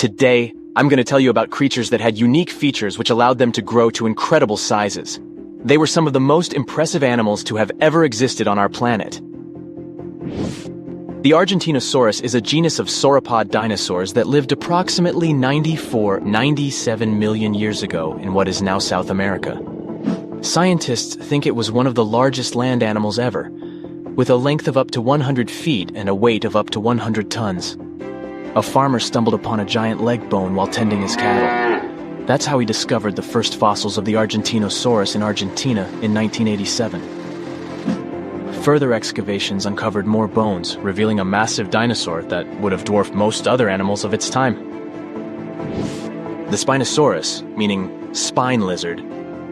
Today, I'm going to tell you about creatures that had unique features which allowed them to grow to incredible sizes. They were some of the most impressive animals to have ever existed on our planet. The Argentinosaurus is a genus of sauropod dinosaurs that lived approximately 97 million years ago in what is now South America. Scientists think it was one of the largest land animals ever, with a length of up to 100 feet and a weight of up to 100 tons. A farmer stumbled upon a giant leg bone while tending his cattle. That's how he discovered the first fossils of the Argentinosaurus in Argentina in 1987. Further excavations uncovered more bones, revealing a massive dinosaur that would have dwarfed most other animals of its time. The Spinosaurus, meaning spine lizard,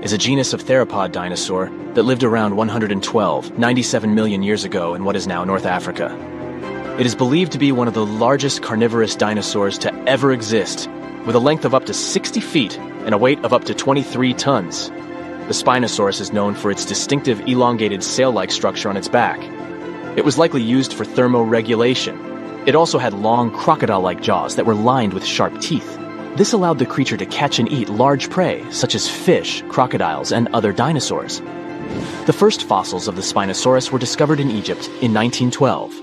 is a genus of theropod dinosaur that lived around 97 million years ago in what is now North Africa. It is believed to be one of the largest carnivorous dinosaurs to ever exist, with a length of up to 60 feet and a weight of up to 23 tons. The Spinosaurus is known for its distinctive elongated sail-like structure on its back. It was likely used for thermoregulation. It also had long crocodile-like jaws that were lined with sharp teeth. This allowed the creature to catch and eat large prey, such as fish, crocodiles, and other dinosaurs. The first fossils of the Spinosaurus were discovered in Egypt in 1912.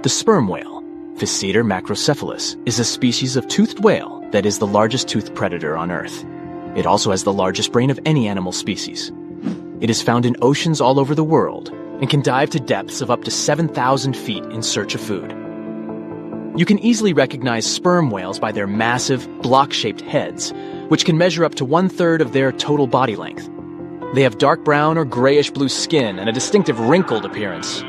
The sperm whale, Physeter macrocephalus, is a species of toothed whale that is the largest toothed predator on Earth. It also has the largest brain of any animal species. It is found in oceans all over the world and can dive to depths of up to 7,000 feet in search of food. You can easily recognize sperm whales by their massive, block-shaped heads, which can measure up to 1/3 of their total body length. They have dark brown or grayish-blue skin and a distinctive wrinkled appearance.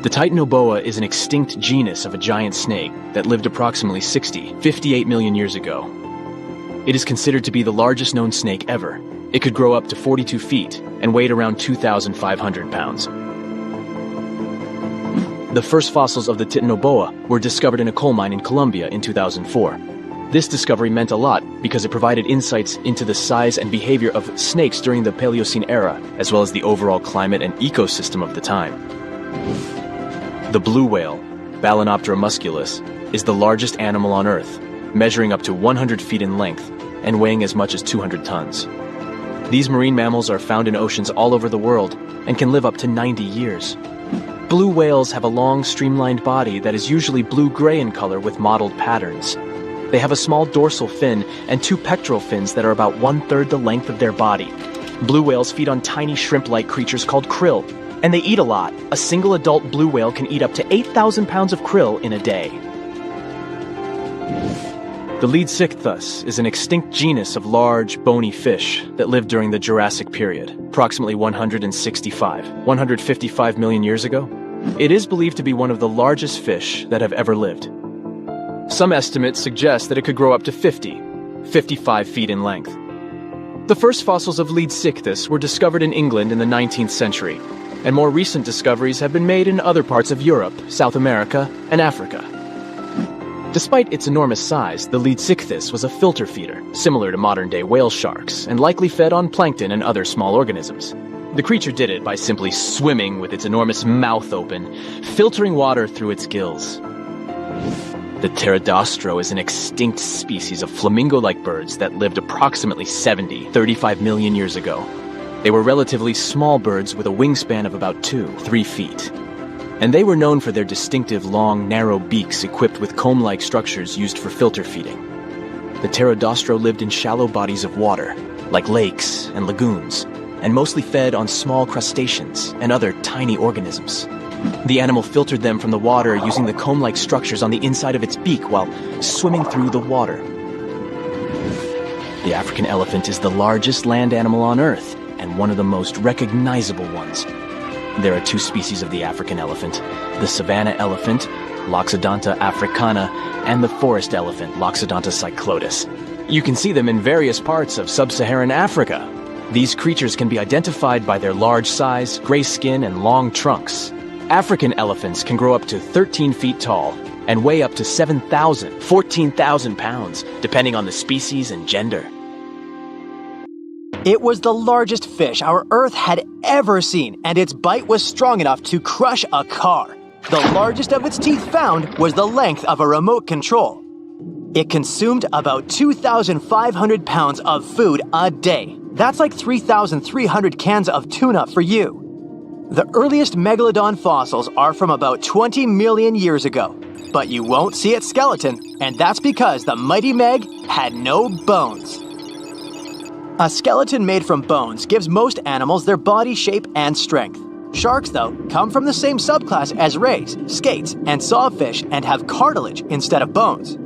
The Titanoboa is an extinct genus of a giant snake that lived approximately 58 million years ago. It is considered to be the largest known snake ever. It could grow up to 42 feet and weighed around 2,500 pounds. The first fossils of the Titanoboa were discovered in a coal mine in Colombia in 2004. This discovery meant a lot because it provided insights into the size and behavior of snakes during the Paleocene era, as well as the overall climate and ecosystem of the time. The blue whale, Balænoptera musculus, is the largest animal on Earth, measuring up to 100 feet in length and weighing as much as 200 tons. These marine mammals are found in oceans all over the world and can live up to 90 years. Blue whales have a long, streamlined body that is usually blue-gray in color with mottled patterns. They have a small dorsal fin and 2 pectoral fins that are about 1/3 the length of their body. Blue whales feed on tiny shrimp-like creatures called krill, and they eat a lot. A single adult blue whale can eat up to 8,000 pounds of krill in a day. The Leadsichthus is an extinct genus of large, bony fish that lived during the Jurassic period, approximately 155 million years ago. It is believed to be one of the largest fish that have ever lived. Some estimates suggest that it could grow up to 55 feet in length. The first fossils of Leadsichthus were discovered in England in the 19th century, and more recent discoveries have been made in other parts of Europe, South America, and Africa. Despite its enormous size, the Leadsichthus was a filter feeder, similar to modern-day whale sharks, and likely fed on plankton and other small organisms. The creature did it by simply swimming with its enormous mouth open, filtering water through its gills. The Pterodaustro is an extinct species of flamingo-like birds that lived approximately 35 million years ago. They were relatively small birds with a wingspan of about 2-3 feet. And they were known for their distinctive long, narrow beaks equipped with comb-like structures used for filter feeding. The Pterodaustro lived in shallow bodies of water, like lakes and lagoons, and mostly fed on small crustaceans and other tiny organisms. The animal filtered them from the water using the comb-like structures on the inside of its beak while swimming through the water. The African elephant is the largest land animal on Earth, and one of the most recognizable ones. There are 2 species of the African elephant, the savanna elephant, Loxodonta africana, and the forest elephant, Loxodonta cyclotis. You can see them in various parts of sub-Saharan Africa. These creatures can be identified by their large size, gray skin, and long trunks. African elephants can grow up to 13 feet tall and weigh up to 14,000 pounds, depending on the species and gender. It was the largest fish our Earth had ever seen, and its bite was strong enough to crush a car. The largest of its teeth found was the length of a remote control. It consumed about 2,500 pounds of food a day. That's like 3,300 cans of tuna for you. The earliest megalodon fossils are from about 20 million years ago, but you won't see its skeleton, and that's because the mighty Meg had no bones. A skeleton made from bones gives most animals their body shape and strength. Sharks, though, come from the same subclass as rays, skates, and sawfish and have cartilage instead of bones.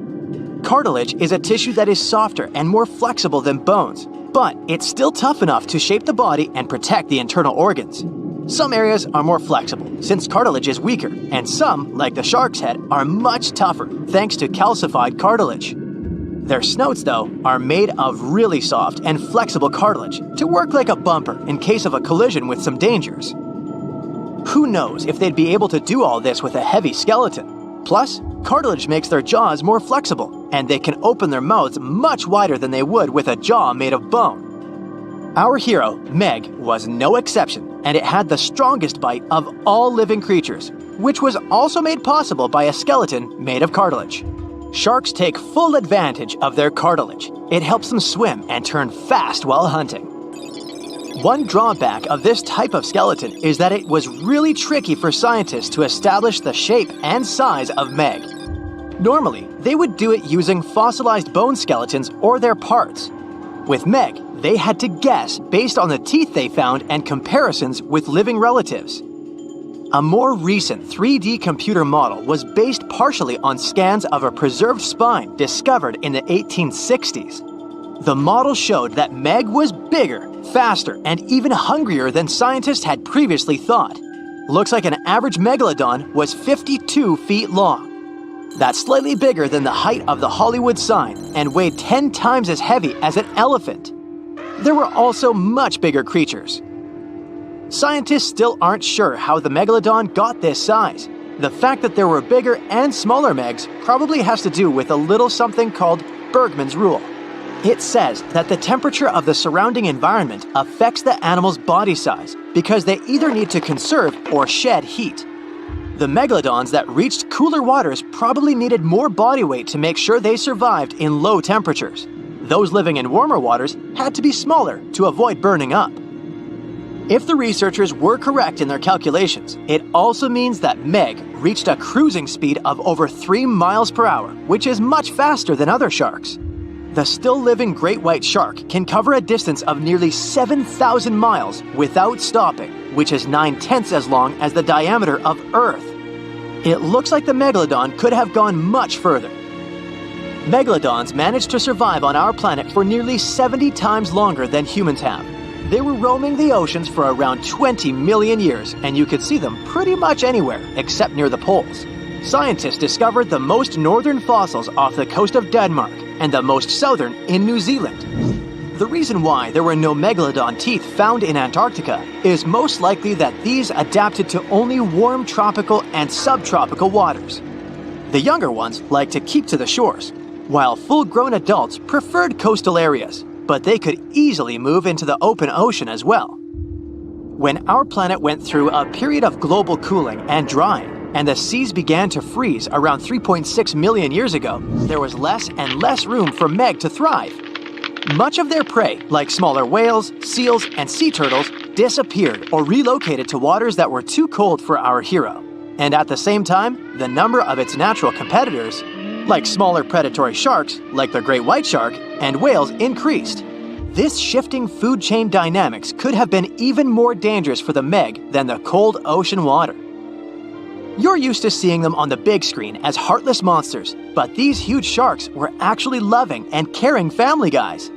Cartilage is a tissue that is softer and more flexible than bones, but it's still tough enough to shape the body and protect the internal organs. Some areas are more flexible, since cartilage is weaker, and some, like the shark's head, are much tougher, thanks to calcified cartilage. Their snouts, though, are made of really soft and flexible cartilage to work like a bumper in case of a collision with some dangers. Who knows if they'd be able to do all this with a heavy skeleton? Plus, cartilage makes their jaws more flexible, and they can open their mouths much wider than they would with a jaw made of bone. Our hero, Meg, was no exception, and it had the strongest bite of all living creatures, which was also made possible by a skeleton made of cartilage. Sharks take full advantage of their cartilage. It helps them swim and turn fast while hunting. One drawback of this type of skeleton is that it was really tricky for scientists to establish the shape and size of Meg. Normally, they would do it using fossilized bone skeletons or their parts. With Meg, they had to guess based on the teeth they found and comparisons with living relatives. A more recent 3D computer model was based partially on scans of a preserved spine discovered in the 1860s. The model showed that Meg was bigger, faster, and even hungrier than scientists had previously thought. Looks like an average megalodon was 52 feet long. That's slightly bigger than the height of the Hollywood sign and weighed 10 times as heavy as an elephant. There were also much bigger creatures. Scientists still aren't sure how the megalodon got this size. The fact that there were bigger and smaller Megs probably has to do with a little something called Bergmann's rule. It says that the temperature of the surrounding environment affects the animal's body size because they either need to conserve or shed heat. The megalodons that reached cooler waters probably needed more body weight to make sure they survived in low temperatures. Those living in warmer waters had to be smaller to avoid burning up. If the researchers were correct in their calculations, it also means that Meg reached a cruising speed of over 3 miles per hour, which is much faster than other sharks. The still-living great white shark can cover a distance of nearly 7,000 miles without stopping, which is 9/10 as long as the diameter of Earth. It looks like the megalodon could have gone much further. Megalodons managed to survive on our planet for nearly 70 times longer than humans have. They were roaming the oceans for around 20 million years, and you could see them pretty much anywhere except near the poles. Scientists discovered the most northern fossils off the coast of Denmark and the most southern in New Zealand. The reason why there were no megalodon teeth found in Antarctica is most likely that these adapted to only warm tropical and subtropical waters. The younger ones like to keep to the shores, while full-grown adults preferred coastal areas, but they could easily move into the open ocean as well. When our planet went through a period of global cooling and drying, and the seas began to freeze around 3.6 million years ago, there was less and less room for Meg to thrive. Much of their prey, like smaller whales, seals, and sea turtles, disappeared or relocated to waters that were too cold for our hero. And at the same time, the number of its natural competitors, like smaller predatory sharks, like the great white shark, and whales increased. This shifting food chain dynamics could have been even more dangerous for the Meg than the cold ocean water. You're used to seeing them on the big screen as heartless monsters, but these huge sharks were actually loving and caring family guys.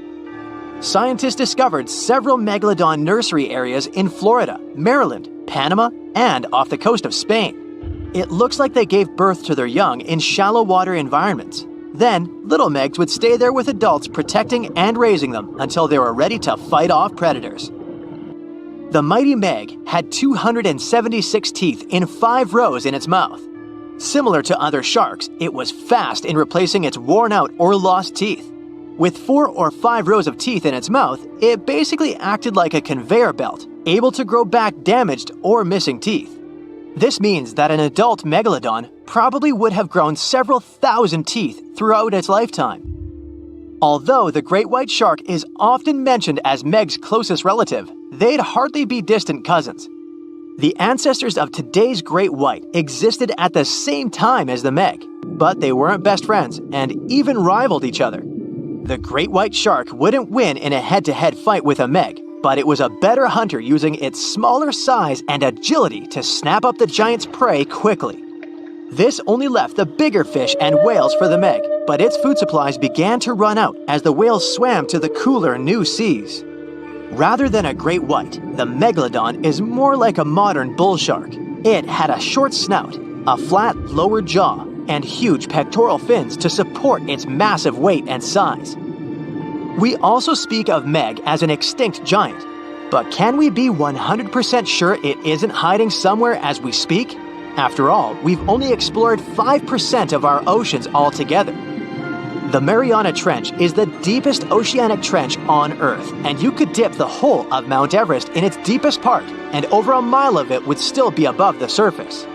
Scientists discovered several megalodon nursery areas in Florida, Maryland, Panama, and off the coast of Spain. It looks like they gave birth to their young in shallow water environments. Then, little Megs would stay there with adults protecting and raising them until they were ready to fight off predators. The mighty Meg had 276 teeth in 5 rows in its mouth. Similar to other sharks, it was fast in replacing its worn-out or lost teeth. With 4 or 5 rows of teeth in its mouth, it basically acted like a conveyor belt, able to grow back damaged or missing teeth. This means that an adult megalodon probably would have grown several thousand teeth throughout its lifetime. Although the great white shark is often mentioned as Meg's closest relative, they'd hardly be distant cousins. The ancestors of today's great white existed at the same time as the Meg, but they weren't best friends and even rivaled each other. The great white shark wouldn't win in a head-to-head fight with a Meg, but it was a better hunter using its smaller size and agility to snap up the giant's prey quickly. This only left the bigger fish and whales for the Meg, but its food supplies began to run out as the whales swam to the cooler new seas. Rather than a great white, the megalodon is more like a modern bull shark. It had a short snout, a flat lower jaw, and huge pectoral fins to support its massive weight and size. We also speak of Meg as an extinct giant, but can we be 100% sure it isn't hiding somewhere as we speak? After all, we've only explored 5% of our oceans altogether. The Mariana Trench is the deepest oceanic trench on Earth, and you could dip the whole of Mount Everest in its deepest part, and over a mile of it would still be above the surface.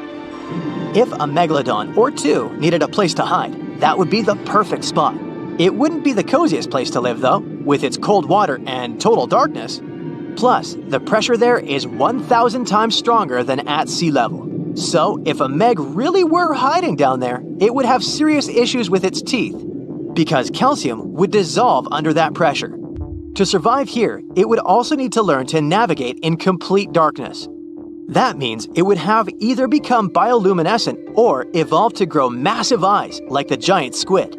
If a megalodon or two needed a place to hide, that would be the perfect spot. It wouldn't be the coziest place to live, though, with its cold water and total darkness. Plus, the pressure there is 1,000 times stronger than at sea level. So, if a Meg really were hiding down there, it would have serious issues with its teeth, because calcium would dissolve under that pressure. To survive here, it would also need to learn to navigate in complete darkness. That means it would have either become bioluminescent or evolve to grow massive eyes like the giant squid.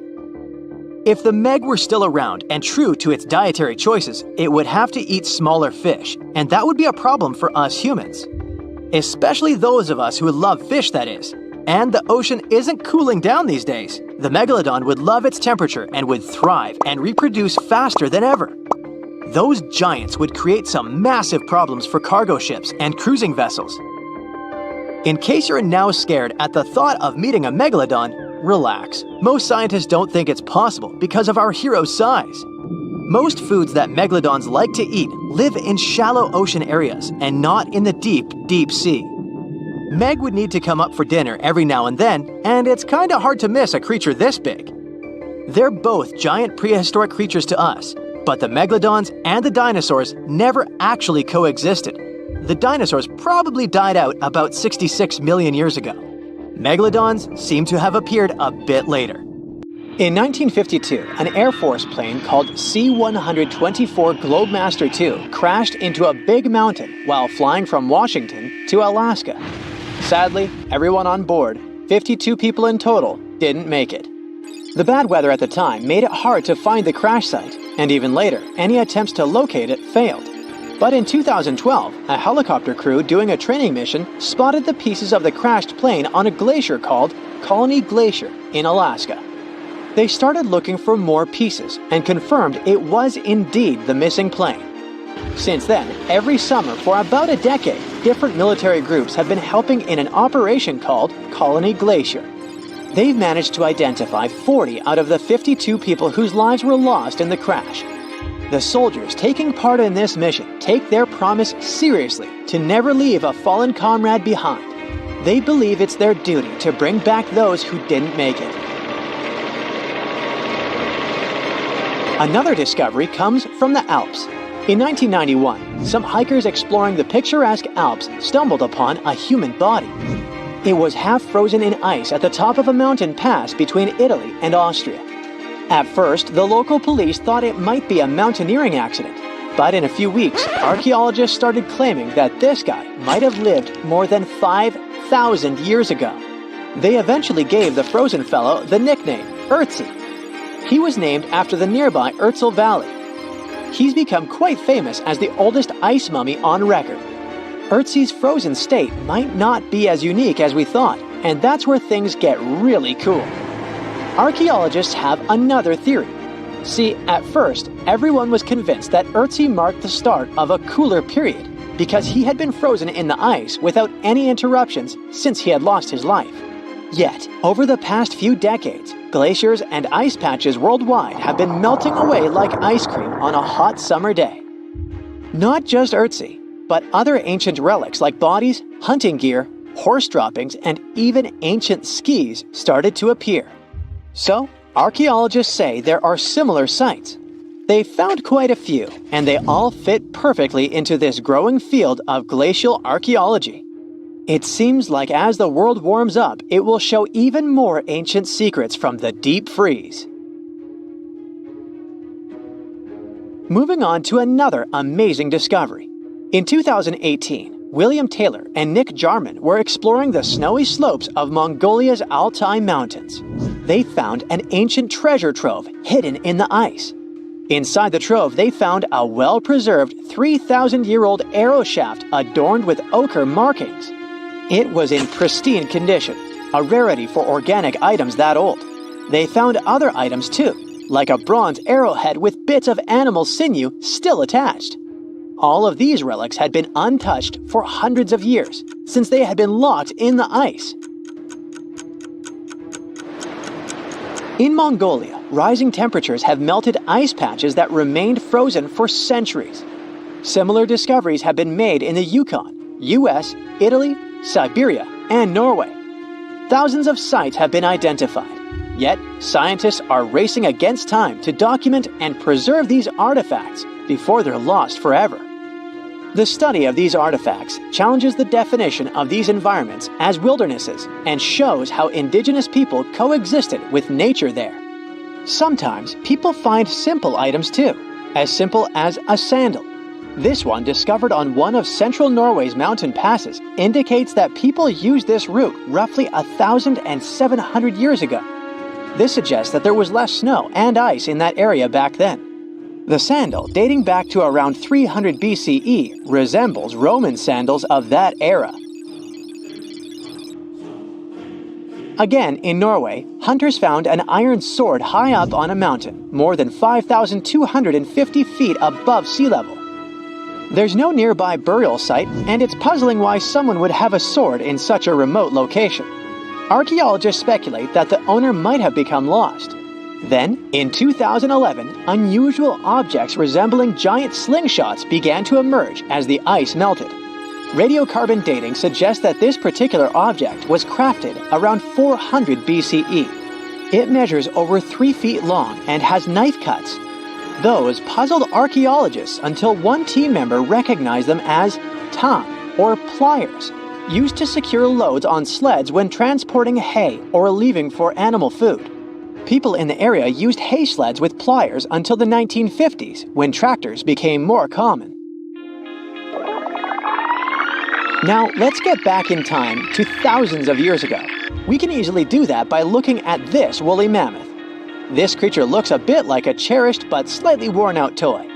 If the Meg were still around and true to its dietary choices, it would have to eat smaller fish, and that would be a problem for us humans. Especially those of us who love fish, that is. And the ocean isn't cooling down these days. The megalodon would love its temperature and would thrive and reproduce faster than ever. Those giants would create some massive problems for cargo ships and cruising vessels. In case you're now scared at the thought of meeting a megalodon, relax. Most scientists don't think it's possible because of our hero's size. Most foods that megalodons like to eat live in shallow ocean areas and not in the deep, deep sea. Meg would need to come up for dinner every now and then, and it's kinda hard to miss a creature this big. They're both giant prehistoric creatures to us, but the megalodons and the dinosaurs never actually coexisted. The dinosaurs probably died out about 66 million years ago. Megalodons seem to have appeared a bit later. In 1952, an Air Force plane called C-124 Globemaster II crashed into a big mountain while flying from Washington to Alaska. Sadly, everyone on board, 52 people in total, didn't make it. The bad weather at the time made it hard to find the crash site, and even later, any attempts to locate it failed. But in 2012, a helicopter crew doing a training mission spotted the pieces of the crashed plane on a glacier called Colony Glacier in Alaska. They started looking for more pieces and confirmed it was indeed the missing plane. Since then, every summer for about a decade, different military groups have been helping in an operation called Colony Glacier. They've managed to identify 40 out of the 52 people whose lives were lost in the crash. The soldiers taking part in this mission take their promise seriously to never leave a fallen comrade behind. They believe it's their duty to bring back those who didn't make it. Another discovery comes from the Alps. In 1991, some hikers exploring the picturesque Alps stumbled upon a human body. It was half frozen in ice at the top of a mountain pass between Italy and Austria. At first, the local police thought it might be a mountaineering accident, but in a few weeks, archaeologists started claiming that this guy might have lived more than 5,000 years ago. They eventually gave the frozen fellow the nickname Ötzi. He was named after the nearby Ötztal Valley. He's become quite famous as the oldest ice mummy on record. Ötzi's frozen state might not be as unique as we thought, and that's where things get really cool. Archaeologists have another theory. See, at first, everyone was convinced that Ötzi marked the start of a cooler period because he had been frozen in the ice without any interruptions since he had lost his life. Yet, over the past few decades, glaciers and ice patches worldwide have been melting away like ice cream on a hot summer day. Not just Ötzi, but other ancient relics like bodies, hunting gear, horse droppings, and even ancient skis started to appear. So, archaeologists say there are similar sites. They found quite a few, and they all fit perfectly into this growing field of glacial archaeology. It seems like as the world warms up, it will show even more ancient secrets from the deep freeze. Moving on to another amazing discovery. In 2018, William Taylor and Nick Jarman were exploring the snowy slopes of Mongolia's Altai Mountains. They found an ancient treasure trove hidden in the ice. Inside the trove, they found a well-preserved 3,000-year-old arrow shaft adorned with ochre markings. It was in pristine condition, a rarity for organic items that old. They found other items too, like a bronze arrowhead with bits of animal sinew still attached. All of these relics had been untouched for hundreds of years, since they had been locked in the ice. In Mongolia, rising temperatures have melted ice patches that remained frozen for centuries. Similar discoveries have been made in the Yukon, US, Italy, Siberia, and Norway. Thousands of sites have been identified. Yet, scientists are racing against time to document and preserve these artifacts before they're lost forever. The study of these artifacts challenges the definition of these environments as wildernesses and shows how indigenous people coexisted with nature there. Sometimes people find simple items too, as simple as a sandal. This one, discovered on one of central Norway's mountain passes, indicates that people used this route roughly 1,700 years ago. This suggests that there was less snow and ice in that area back then. The sandal, dating back to around 300 BCE, resembles Roman sandals of that era. Again, in Norway, hunters found an iron sword high up on a mountain, more than 5,250 feet above sea level. There's no nearby burial site, and it's puzzling why someone would have a sword in such a remote location. Archaeologists speculate that the owner might have become lost. Then, in 2011, unusual objects resembling giant slingshots began to emerge as the ice melted. Radiocarbon dating suggests that this particular object was crafted around 400 BCE. It measures over 3 feet long and has knife cuts. Those puzzled archaeologists until one team member recognized them as tom, or pliers, used to secure loads on sleds when transporting hay or leaving for animal food. People in the area used hay sleds with pliers until the 1950s, when tractors became more common. Now, let's get back in time to thousands of years ago. We can easily do that by looking at this woolly mammoth. This creature looks a bit like a cherished but slightly worn-out toy.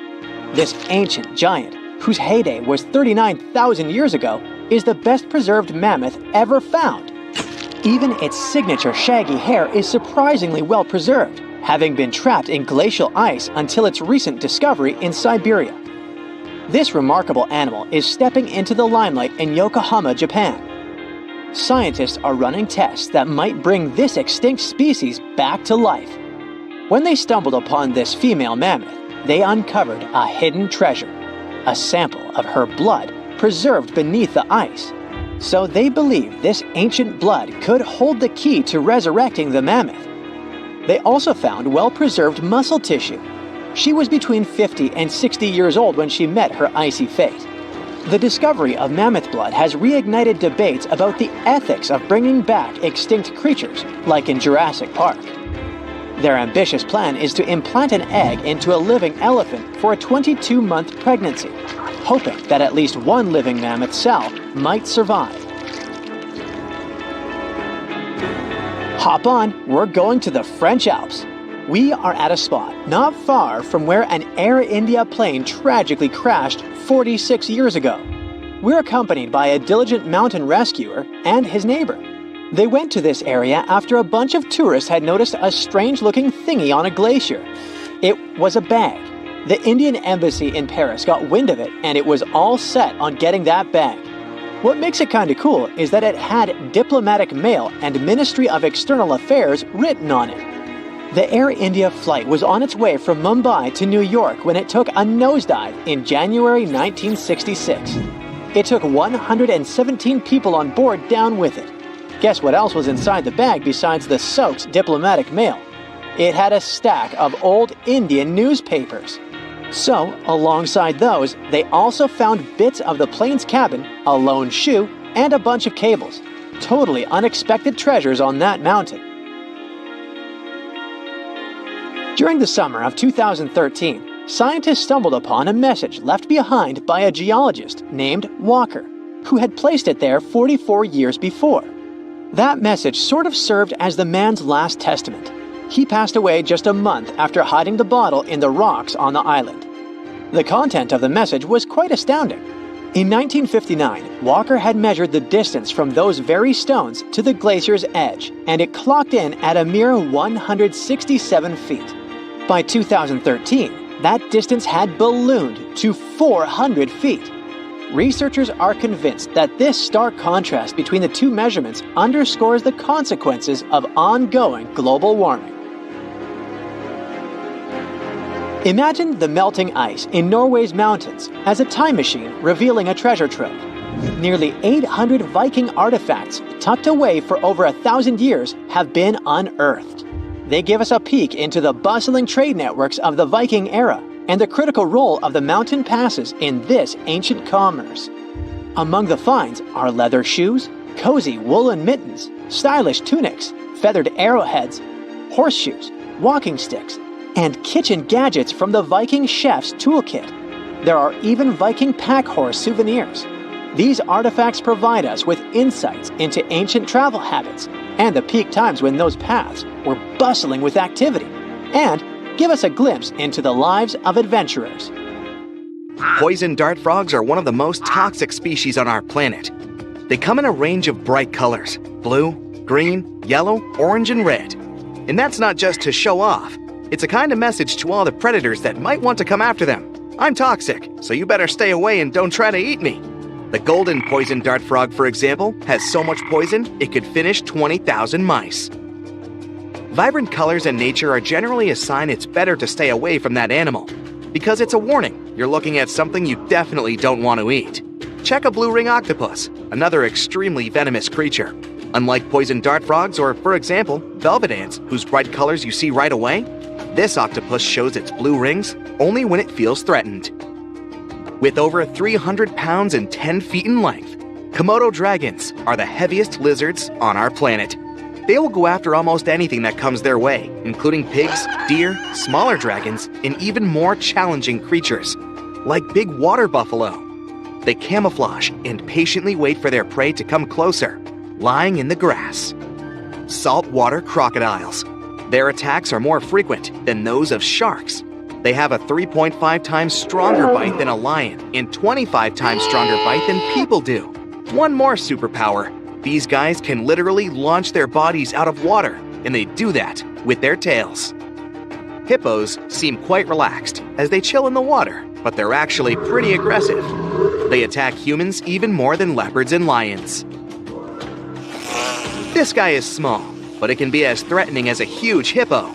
This ancient giant, whose heyday was 39,000 years ago, is the best-preserved mammoth ever found. Even its signature shaggy hair is surprisingly well preserved, having been trapped in glacial ice until its recent discovery in Siberia. This remarkable animal is stepping into the limelight in Yokohama, Japan. Scientists are running tests that might bring this extinct species back to life. When they stumbled upon this female mammoth, they uncovered a hidden treasure, a sample of her blood preserved beneath the ice. So they believe this ancient blood could hold the key to resurrecting the mammoth. They also found well-preserved muscle tissue. She was between 50 and 60 years old when she met her icy fate. The discovery of mammoth blood has reignited debates about the ethics of bringing back extinct creatures, like in Jurassic Park. Their ambitious plan is to implant an egg into a living elephant for a 22-month pregnancy, hoping that at least one living mammoth cell might survive. Hop on, we're going to the French Alps. We are at a spot not far from where an Air India plane tragically crashed 46 years ago. We're accompanied by a diligent mountain rescuer and his neighbor. They went to this area after a bunch of tourists had noticed a strange-looking thingy on a glacier. It was a bag. The Indian embassy in Paris got wind of it, and it was all set on getting that bag. What makes it kinda cool is that it had Diplomatic Mail and Ministry of External Affairs written on it. The Air India flight was on its way from Mumbai to New York when it took a nosedive in January 1966. It took 117 people on board down with it. Guess what else was inside the bag besides the soaked diplomatic mail? It had a stack of old Indian newspapers. So, alongside those, they also found bits of the plane's cabin, a lone shoe, and a bunch of cables. Totally unexpected treasures on that mountain. During the summer of 2013, scientists stumbled upon a message left behind by a geologist named Walker, who had placed it there 44 years before. That message sort of served as the man's last testament. He passed away just a month after hiding the bottle in the rocks on the island. The content of the message was quite astounding. In 1959, Walker had measured the distance from those very stones to the glacier's edge, and it clocked in at a mere 167 feet. By 2013, that distance had ballooned to 400 feet. Researchers are convinced that this stark contrast between the two measurements underscores the consequences of ongoing global warming. Imagine the melting ice in Norway's mountains as a time machine revealing a treasure trove. Nearly 800 Viking artifacts tucked away for over 1,000 years have been unearthed. They give us a peek into the bustling trade networks of the Viking era and the critical role of the mountain passes in this ancient commerce. Among the finds are leather shoes, cozy woolen mittens, stylish tunics, feathered arrowheads, horseshoes, walking sticks, and kitchen gadgets from the Viking chef's toolkit. There are even Viking pack horse souvenirs. These artifacts provide us with insights into ancient travel habits and the peak times when those paths were bustling with activity, and give us a glimpse into the lives of adventurers. Poison dart frogs are one of the most toxic species on our planet. They come in a range of bright colors: blue, green, yellow, orange, and red. And that's not just to show off. It's a kind of message to all the predators that might want to come after them. I'm toxic, so you better stay away and don't try to eat me. The golden poison dart frog, for example, has so much poison it could finish 20,000 mice. Vibrant colors in nature are generally a sign it's better to stay away from that animal, because it's a warning you're looking at something you definitely don't want to eat. Check a blue ring octopus, another extremely venomous creature. Unlike poison dart frogs or, for example, velvet ants, whose bright colors you see right away, this octopus shows its blue rings only when it feels threatened. With over 300 pounds and 10 feet in length, Komodo dragons are the heaviest lizards on our planet. They will go after almost anything that comes their way, including pigs, deer, smaller dragons, and even more challenging creatures, like big water buffalo. They camouflage and patiently wait for their prey to come closer, lying in the grass. Saltwater crocodiles. Their attacks are more frequent than those of sharks. They have a 3.5 times stronger bite than a lion and 25 times stronger bite than people do. One more superpower. These guys can literally launch their bodies out of water, and they do that with their tails. Hippos seem quite relaxed as they chill in the water, but they're actually pretty aggressive. They attack humans even more than leopards and lions. This guy is small, but it can be as threatening as a huge hippo.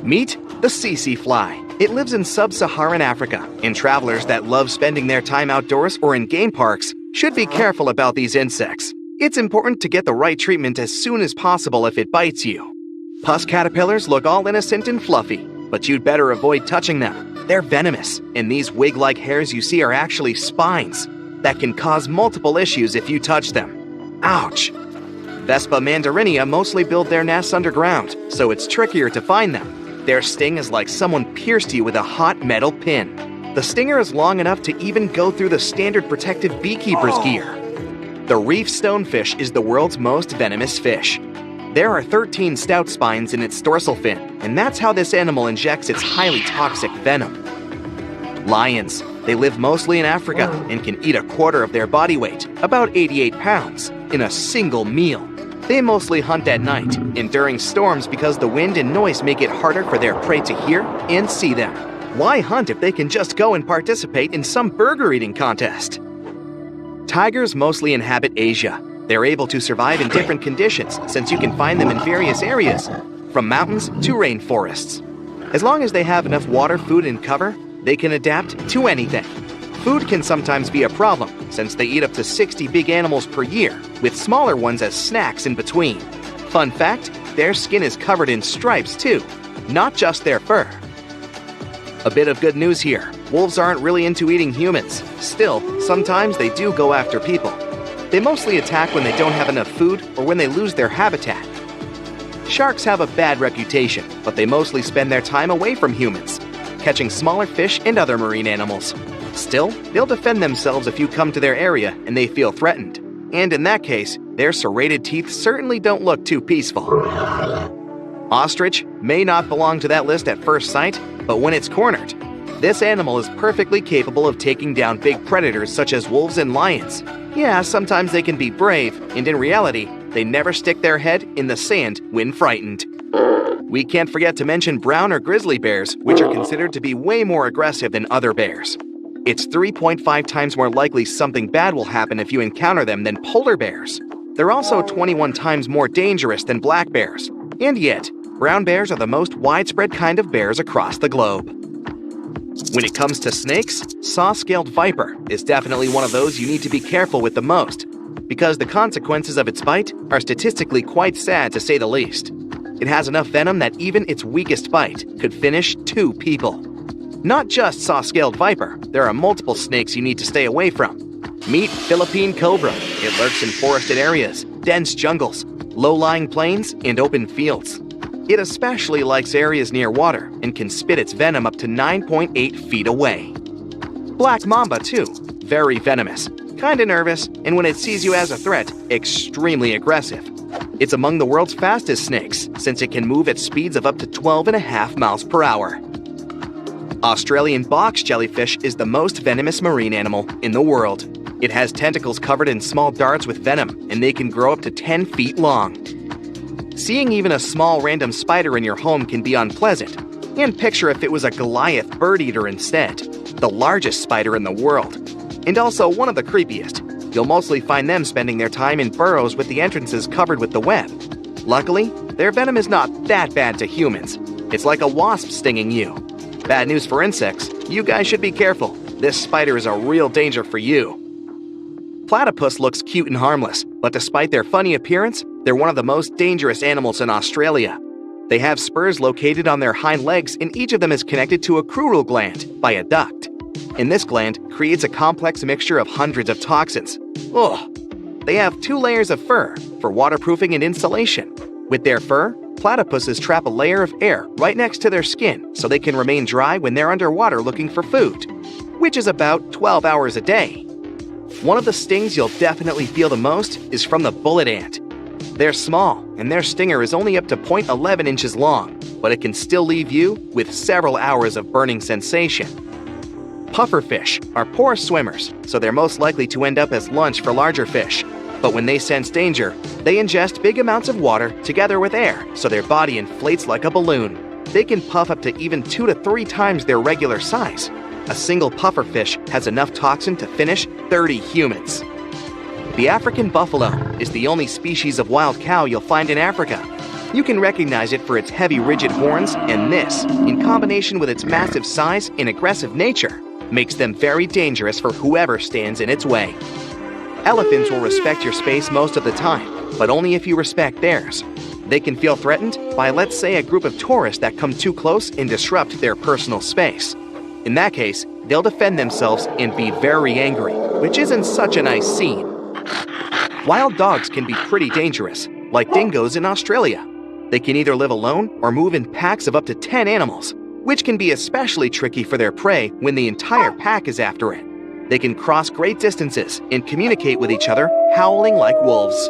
Meet the tsetse fly. It lives in sub-Saharan Africa, and travelers that love spending their time outdoors or in game parks should be careful about these insects. It's important to get the right treatment as soon as possible if it bites you. Pus caterpillars look all innocent and fluffy, but you'd better avoid touching them. They're venomous, and these wig-like hairs you see are actually spines that can cause multiple issues if you touch them. Ouch! Vespa mandarinia mostly build their nests underground, so it's trickier to find them. Their sting is like someone pierced you with a hot metal pin. The stinger is long enough to even go through the standard protective beekeeper's gear. The reef stonefish is the world's most venomous fish. There are 13 stout spines in its dorsal fin, and that's how this animal injects its highly toxic venom. Lions. They live mostly in Africa and can eat a quarter of their body weight, about 88 pounds, in a single meal. They mostly hunt at night and during storms because the wind and noise make it harder for their prey to hear and see them. Why hunt if they can just go and participate in some burger eating contest? Tigers mostly inhabit Asia. They're able to survive in different conditions since you can find them in various areas, from mountains to rainforests. As long as they have enough water, food, and cover, they can adapt to anything. Food can sometimes be a problem, since they eat up to 60 big animals per year, with smaller ones as snacks in between. Fun fact, their skin is covered in stripes too, not just their fur. A bit of good news here. Wolves aren't really into eating humans. Still, sometimes they do go after people. They mostly attack when they don't have enough food or when they lose their habitat. Sharks have a bad reputation, but they mostly spend their time away from humans, catching smaller fish and other marine animals. Still, they'll defend themselves if you come to their area and they feel threatened. And in that case, their serrated teeth certainly don't look too peaceful. Ostrich may not belong to that list at first sight, but when it's cornered, this animal is perfectly capable of taking down big predators such as wolves and lions. Yeah, sometimes they can be brave, and in reality, they never stick their head in the sand when frightened. We can't forget to mention brown or grizzly bears, which are considered to be way more aggressive than other bears. It's 3.5 times more likely something bad will happen if you encounter them than polar bears. They're also 21 times more dangerous than black bears. And yet, brown bears are the most widespread kind of bears across the globe. When it comes to snakes, saw-scaled viper is definitely one of those you need to be careful with the most, because the consequences of its bite are statistically quite sad to say the least. It has enough venom that even its weakest bite could finish 2 people. Not just saw-scaled viper, there are multiple snakes you need to stay away from. Meet Philippine cobra. It lurks in forested areas, dense jungles, low-lying plains, and open fields. It especially likes areas near water and can spit its venom up to 9.8 feet away. Black mamba too, very venomous, kinda nervous, and when it sees you as a threat, extremely aggressive. It's among the world's fastest snakes, since it can move at speeds of up to 12.5 miles per hour. Australian box jellyfish is the most venomous marine animal in the world. It has tentacles covered in small darts with venom, and they can grow up to 10 feet long. Seeing even a small random spider in your home can be unpleasant, and picture if it was a Goliath bird eater instead, the largest spider in the world, and also one of the creepiest. You'll mostly find them spending their time in burrows with the entrances covered with the web. Luckily, their venom is not that bad to humans. It's like a wasp stinging you. Bad news for insects, you guys should be careful. This spider is a real danger for you. Platypus looks cute and harmless, but despite their funny appearance, they're one of the most dangerous animals in Australia. They have spurs located on their hind legs, and each of them is connected to a crural gland by a duct. And this gland creates a complex mixture of hundreds of toxins. Ugh! They have 2 layers of fur for waterproofing and insulation. With their fur, platypuses trap a layer of air right next to their skin so they can remain dry when they're underwater looking for food, which is about 12 hours a day. One of the stings you'll definitely feel the most is from the bullet ant. They're small, and their stinger is only up to 0.11 inches long, but it can still leave you with several hours of burning sensation. Pufferfish are poor swimmers, so they're most likely to end up as lunch for larger fish. But when they sense danger, they ingest big amounts of water together with air, so their body inflates like a balloon. They can puff up to even 2 to 3 times their regular size. A single pufferfish has enough toxin to finish 30 humans. The African buffalo is the only species of wild cow you'll find in Africa. You can recognize it for its heavy, rigid horns, and this, in combination with its massive size and aggressive nature, makes them very dangerous for whoever stands in its way. Elephants will respect your space most of the time, but only if you respect theirs. They can feel threatened by, let's say, a group of tourists that come too close and disrupt their personal space. In that case, they'll defend themselves and be very angry, which isn't such a nice scene. Wild dogs can be pretty dangerous, like dingoes in Australia. They can either live alone or move in packs of up to 10 animals, which can be especially tricky for their prey when the entire pack is after it. They can cross great distances and communicate with each other, howling like wolves.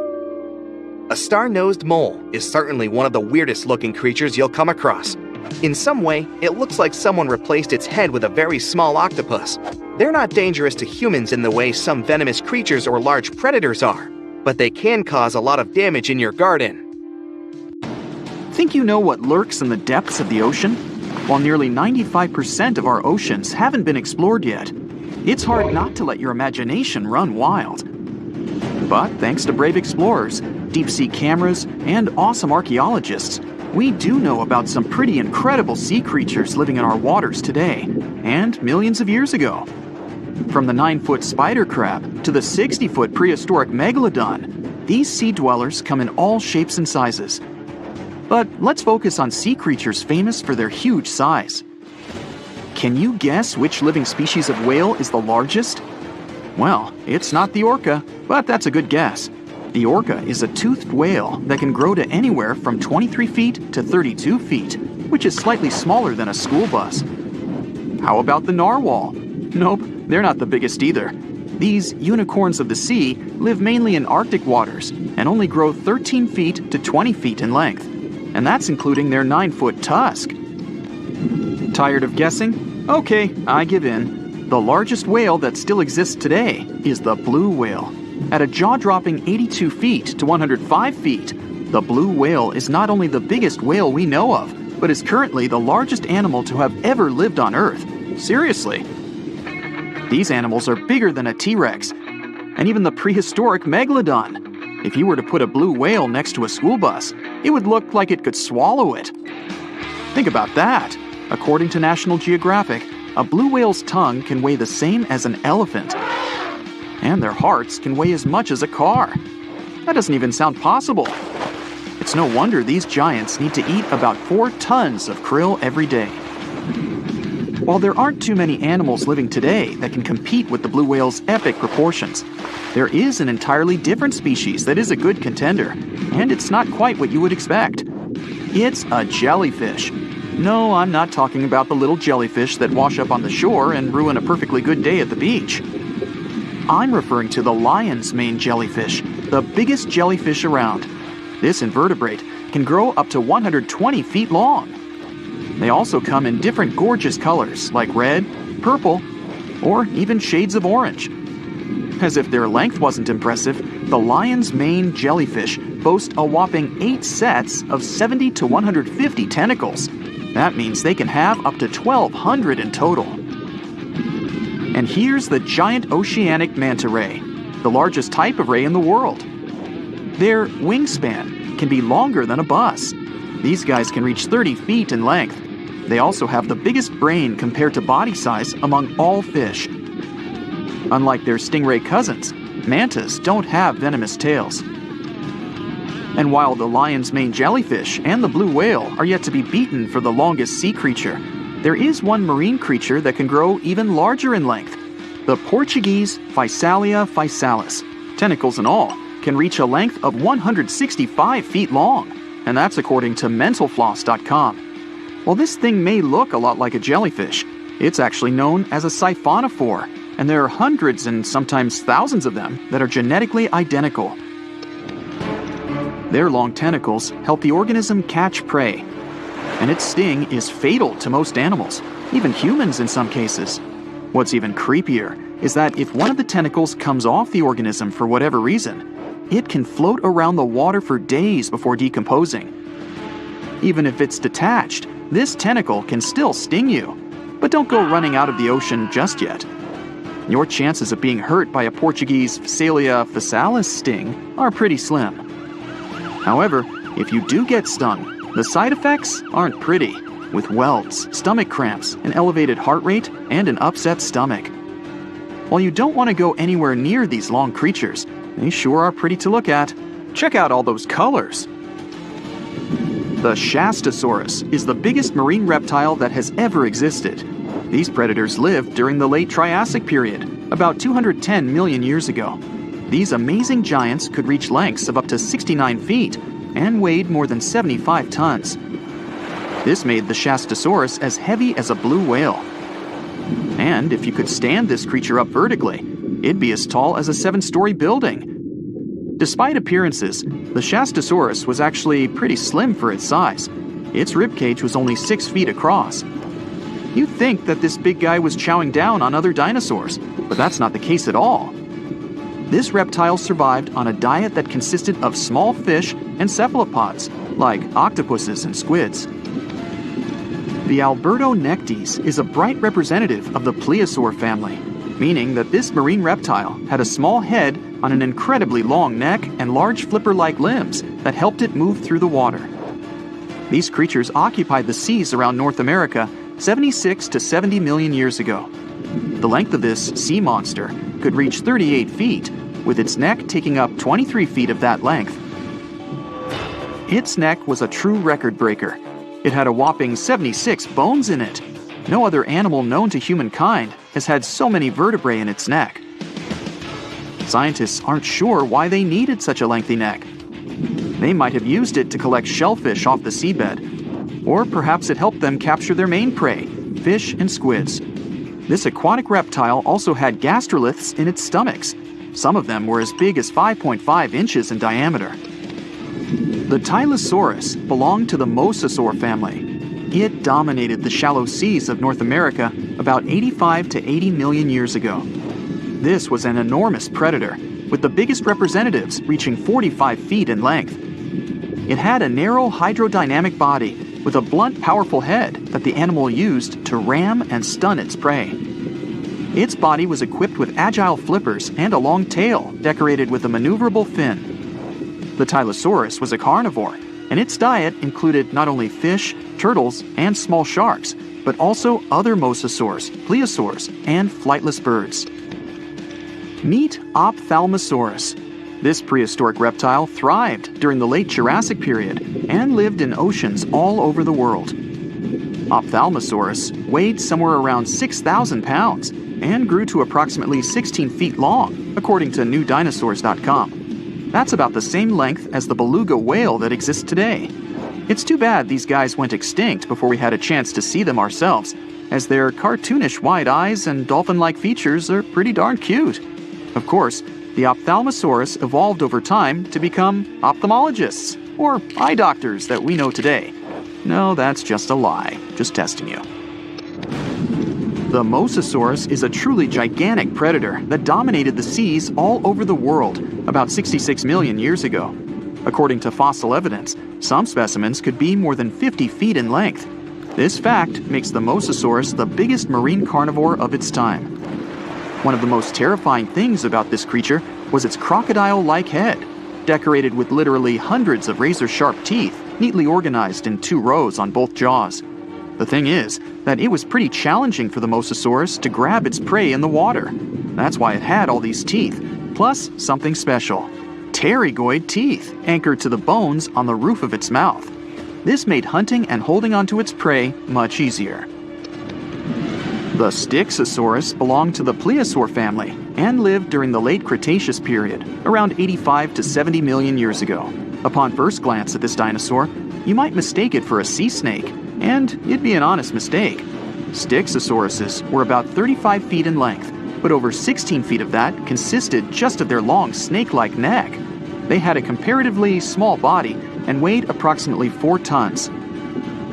A star-nosed mole is certainly one of the weirdest-looking creatures you'll come across. In some way, it looks like someone replaced its head with a very small octopus. They're not dangerous to humans in the way some venomous creatures or large predators are, but they can cause a lot of damage in your garden. Think you know what lurks in the depths of the ocean? While nearly 95% of our oceans haven't been explored yet, it's hard not to let your imagination run wild. But thanks to brave explorers, deep-sea cameras, and awesome archaeologists, we do know about some pretty incredible sea creatures living in our waters today, and millions of years ago. From the 9-foot spider crab to the 60-foot prehistoric megalodon, these sea dwellers come in all shapes and sizes. But let's focus on sea creatures famous for their huge size. Can you guess which living species of whale is the largest? Well, it's not the orca, but that's a good guess. The orca is a toothed whale that can grow to anywhere from 23 feet to 32 feet, which is slightly smaller than a school bus. How about the narwhal? Nope, they're not the biggest either. These unicorns of the sea live mainly in Arctic waters and only grow 13 feet to 20 feet in length, and that's including their 9-foot tusk. Tired of guessing? Okay, I give in. The largest whale that still exists today is the blue whale. At a jaw-dropping 82 feet to 105 feet, the blue whale is not only the biggest whale we know of, but is currently the largest animal to have ever lived on Earth. Seriously. These animals are bigger than a T-Rex, and even the prehistoric megalodon. If you were to put a blue whale next to a school bus, it would look like it could swallow it. Think about that. According to National Geographic, a blue whale's tongue can weigh the same as an elephant. And their hearts can weigh as much as a car. That doesn't even sound possible. It's no wonder these giants need to eat about 4 tons of krill every day. While there aren't too many animals living today that can compete with the blue whale's epic proportions, there is an entirely different species that is a good contender, and it's not quite what you would expect. It's a jellyfish. No, I'm not talking about the little jellyfish that wash up on the shore and ruin a perfectly good day at the beach. I'm referring to the lion's mane jellyfish, the biggest jellyfish around. This invertebrate can grow up to 120 feet long. They also come in different gorgeous colors like red, purple, or even shades of orange. As if their length wasn't impressive, the lion's mane jellyfish boast a whopping 8 sets of 70 to 150 tentacles. That means they can have up to 1,200 in total. And here's the giant oceanic manta ray, the largest type of ray in the world. Their wingspan can be longer than a bus. These guys can reach 30 feet in length. They also have the biggest brain compared to body size among all fish. Unlike their stingray cousins, mantas don't have venomous tails. And while the lion's mane jellyfish and the blue whale are yet to be beaten for the longest sea creature, there is one marine creature that can grow even larger in length. The Portuguese Physalia physalis, tentacles and all, can reach a length of 165 feet long, and that's according to mentalfloss.com. While this thing may look a lot like a jellyfish, it's actually known as a siphonophore, and there are hundreds and sometimes thousands of them that are genetically identical. Their long tentacles help the organism catch prey, and its sting is fatal to most animals, even humans in some cases. What's even creepier is that if one of the tentacles comes off the organism for whatever reason, it can float around the water for days before decomposing. Even if it's detached, this tentacle can still sting you. But don't go running out of the ocean just yet. Your chances of being hurt by a Portuguese Physalia physalis sting are pretty slim. However, if you do get stung, the side effects aren't pretty, with welts, stomach cramps, an elevated heart rate, and an upset stomach. While you don't want to go anywhere near these long creatures, they sure are pretty to look at. Check out all those colors. The Shastasaurus is the biggest marine reptile that has ever existed. These predators lived during the late Triassic period, about 210 million years ago. These amazing giants could reach lengths of up to 69 feet and weighed more than 75 tons. This made the Shastasaurus as heavy as a blue whale. And if you could stand this creature up vertically, it'd be as tall as a 7-story building. Despite appearances, the Shastasaurus was actually pretty slim for its size. Its ribcage was only 6 feet across. You'd think that this big guy was chowing down on other dinosaurs, but that's not the case at all. This reptile survived on a diet that consisted of small fish and cephalopods, like octopuses and squids. The Albertonectes is a bright representative of the plesiosaur family, meaning that this marine reptile had a small head on an incredibly long neck and large flipper-like limbs that helped it move through the water. These creatures occupied the seas around North America 76 to 70 million years ago. The length of this sea monster could reach 38 feet, with its neck taking up 23 feet of that length. Its neck was a true record breaker. It had a whopping 76 bones in it. No other animal known to humankind has had so many vertebrae in its neck. Scientists aren't sure why they needed such a lengthy neck. They might have used it to collect shellfish off the seabed, or perhaps it helped them capture their main prey, fish and squids. This aquatic reptile also had gastroliths in its stomachs. Some of them were as big as 5.5 inches in diameter. The Tylosaurus belonged to the Mosasaur family. It dominated the shallow seas of North America about 85 to 80 million years ago. This was an enormous predator, with the biggest representatives reaching 45 feet in length. It had a narrow hydrodynamic body with a blunt, powerful head that the animal used to ram and stun its prey. Its body was equipped with agile flippers and a long tail decorated with a maneuverable fin. The Tylosaurus was a carnivore, and its diet included not only fish, turtles, and small sharks, but also other mosasaurs, plesiosaurs, and flightless birds. Meet Ophthalmosaurus. This prehistoric reptile thrived during the late Jurassic period and lived in oceans all over the world. Ophthalmosaurus weighed somewhere around 6,000 pounds and grew to approximately 16 feet long, according to newdinosaurs.com. That's about the same length as the beluga whale that exists today. It's too bad these guys went extinct before we had a chance to see them ourselves, as their cartoonish wide eyes and dolphin-like features are pretty darn cute. Of course, the Ophthalmosaurus evolved over time to become ophthalmologists, or eye doctors that we know today. No, that's just a lie. Just testing you. The Mosasaurus is a truly gigantic predator that dominated the seas all over the world about 66 million years ago. According to fossil evidence, some specimens could be more than 50 feet in length. This fact makes the Mosasaurus the biggest marine carnivore of its time. One of the most terrifying things about this creature was its crocodile-like head, decorated with literally hundreds of razor-sharp teeth, neatly organized in 2 rows on both jaws. The thing is that it was pretty challenging for the Mosasaurus to grab its prey in the water. That's why it had all these teeth, plus something special: pterygoid teeth anchored to the bones on the roof of its mouth. This made hunting and holding onto its prey much easier. The Styxosaurus belonged to the plesiosaur family and lived during the late Cretaceous period, around 85 to 70 million years ago. Upon first glance at this dinosaur, you might mistake it for a sea snake, and it'd be an honest mistake. Styxosauruses were about 35 feet in length, but over 16 feet of that consisted just of their long snake-like neck. They had a comparatively small body and weighed approximately 4 tons.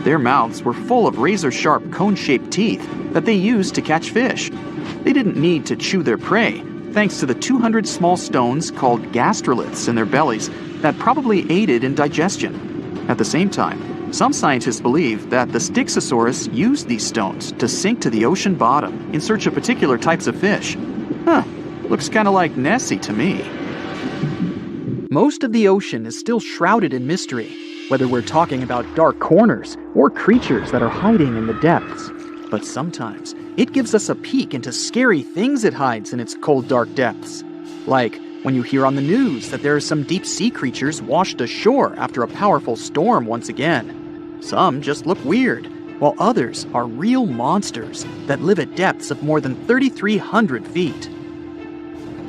Their mouths were full of razor-sharp cone-shaped teeth that they used to catch fish. They didn't need to chew their prey, thanks to the 200 small stones called gastroliths in their bellies that probably aided in digestion. At the same time, some scientists believe that the Styxosaurus used these stones to sink to the ocean bottom in search of particular types of fish. Looks kind of like Nessie to me. Most of the ocean is still shrouded in mystery, whether we're talking about dark corners or creatures that are hiding in the depths. But sometimes it gives us a peek into scary things it hides in its cold, dark depths. Like when you hear on the news that there are some deep-sea creatures washed ashore after a powerful storm once again. Some just look weird, while others are real monsters that live at depths of more than 3,300 feet.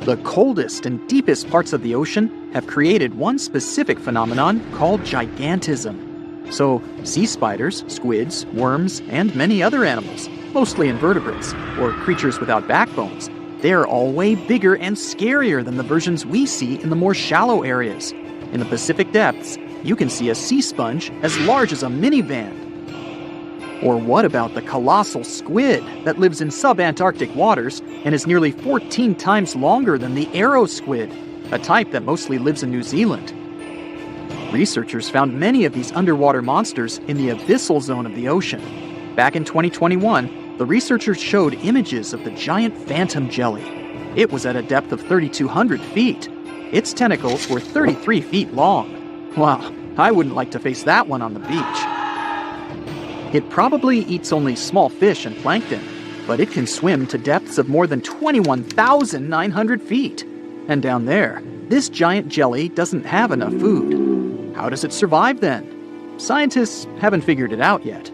The coldest and deepest parts of the ocean have created one specific phenomenon called gigantism. So, sea spiders, squids, worms, and many other animals, mostly invertebrates, or creatures without backbones, they're all way bigger and scarier than the versions we see in the more shallow areas. In the Pacific depths, you can see a sea sponge as large as a minivan. Or what about the colossal squid that lives in subantarctic waters and is nearly 14 times longer than the arrow squid, a type that mostly lives in New Zealand? Researchers found many of these underwater monsters in the abyssal zone of the ocean. Back in 2021, the researchers showed images of the giant phantom jelly. It was at a depth of 3,200 feet. Its tentacles were 33 feet long. Wow, I wouldn't like to face that one on the beach. It probably eats only small fish and plankton. but it can swim to depths of more than 21,900 feet. And down there, this giant jelly doesn't have enough food. How does it survive then? Scientists haven't figured it out yet.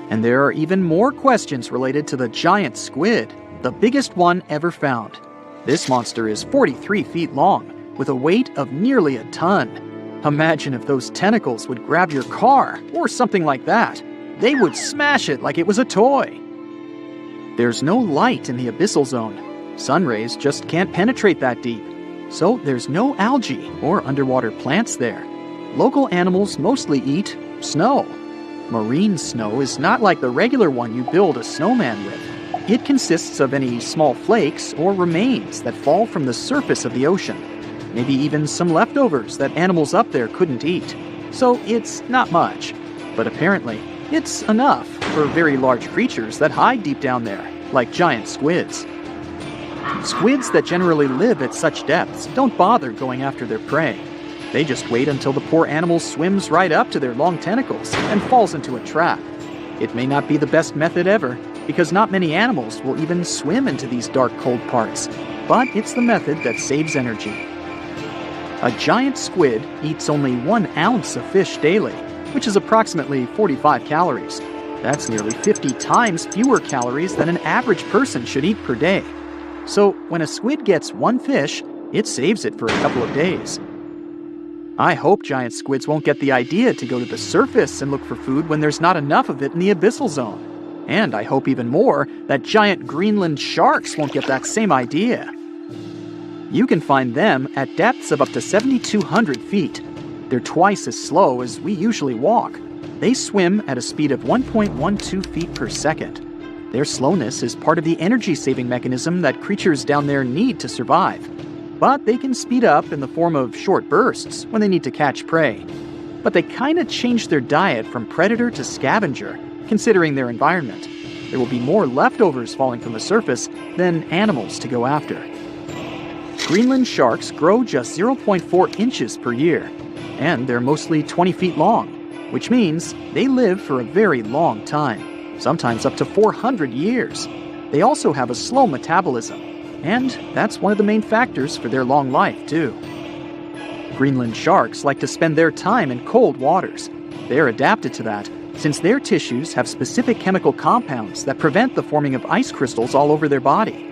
And there are even more questions related to the giant squid, the biggest one ever found. This monster is 43 feet long, with a weight of nearly a ton. Imagine if those tentacles would grab your car, or something like that. They would smash it like it was a toy. There's no light in the abyssal zone. Sun rays just can't penetrate that deep. So there's no algae or underwater plants there. Local animals mostly eat snow. Marine snow is not like the regular one you build a snowman with. It consists of any small flakes or remains that fall from the surface of the ocean. Maybe even some leftovers that animals up there couldn't eat. So it's not much. But apparently, it's enough for very large creatures that hide deep down there, like giant squids. Squids that generally live at such depths don't bother going after their prey. They just wait until the poor animal swims right up to their long tentacles and falls into a trap. It may not be the best method ever, because not many animals will even swim into these dark, cold parts. But it's the method that saves energy. A giant squid eats only 1 ounce of fish daily, which is approximately 45 calories. That's nearly 50 times fewer calories than an average person should eat per day. So when a squid gets 1 fish, it saves it for a couple of days. I hope giant squids won't get the idea to go to the surface and look for food when there's not enough of it in the abyssal zone. And I hope even more that giant Greenland sharks won't get that same idea. You can find them at depths of up to 7,200 feet. They're twice as slow as we usually walk. They swim at a speed of 1.12 feet per second. Their slowness is part of the energy-saving mechanism that creatures down there need to survive. But they can speed up in the form of short bursts when they need to catch prey. But they kind of change their diet from predator to scavenger, considering their environment. There will be more leftovers falling from the surface than animals to go after. Greenland sharks grow just 0.4 inches per year, and they're mostly 20 feet long, which means they live for a very long time, sometimes up to 400 years. They also have a slow metabolism, and that's one of the main factors for their long life, too. Greenland sharks like to spend their time in cold waters. They're adapted to that, since their tissues have specific chemical compounds that prevent the forming of ice crystals all over their body.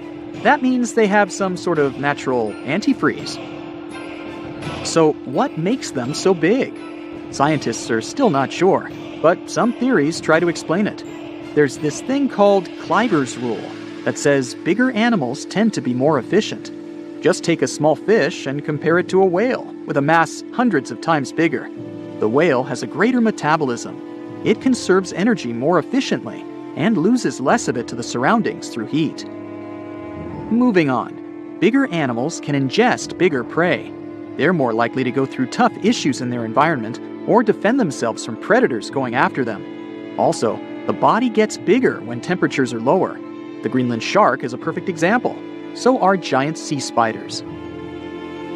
That means they have some sort of natural antifreeze. So what makes them so big? Scientists are still not sure, but some theories try to explain it. There's this thing called Kleiber's rule that says bigger animals tend to be more efficient. Just take a small fish and compare it to a whale with a mass hundreds of times bigger. The whale has a greater metabolism. It conserves energy more efficiently and loses less of it to the surroundings through heat. Moving on, bigger animals can ingest bigger prey. They're more likely to go through tough issues in their environment or defend themselves from predators going after them. Also, the body gets bigger when temperatures are lower. The Greenland shark is a perfect example. So are giant sea spiders.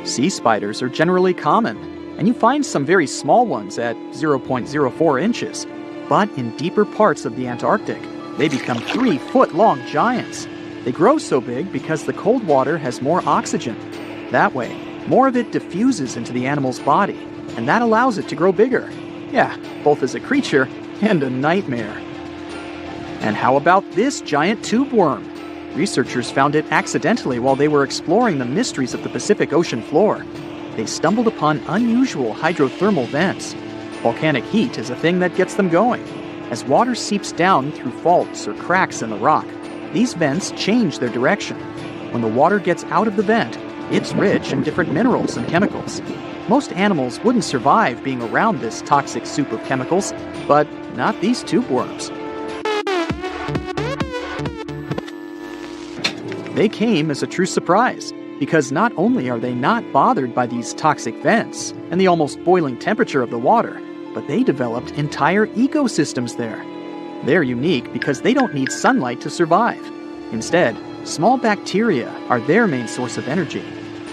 Sea spiders are generally common, and you find some very small ones at 0.04 inches. But in deeper parts of the Antarctic, they become 3-foot-long giants. They grow so big because the cold water has more oxygen. That way, more of it diffuses into the animal's body, and that allows it to grow bigger. Yeah, both as a creature and a nightmare. And how about this giant tube worm? Researchers found it accidentally while they were exploring the mysteries of the Pacific Ocean floor. They stumbled upon unusual hydrothermal vents. Volcanic heat is a thing that gets them going. As water seeps down through faults or cracks in the rock, these vents change their direction. When the water gets out of the vent, it's rich in different minerals and chemicals. Most animals wouldn't survive being around this toxic soup of chemicals, but not these tube worms. They came as a true surprise, because not only are they not bothered by these toxic vents and the almost boiling temperature of the water, but they developed entire ecosystems there. They're unique because they don't need sunlight to survive. Instead, small bacteria are their main source of energy.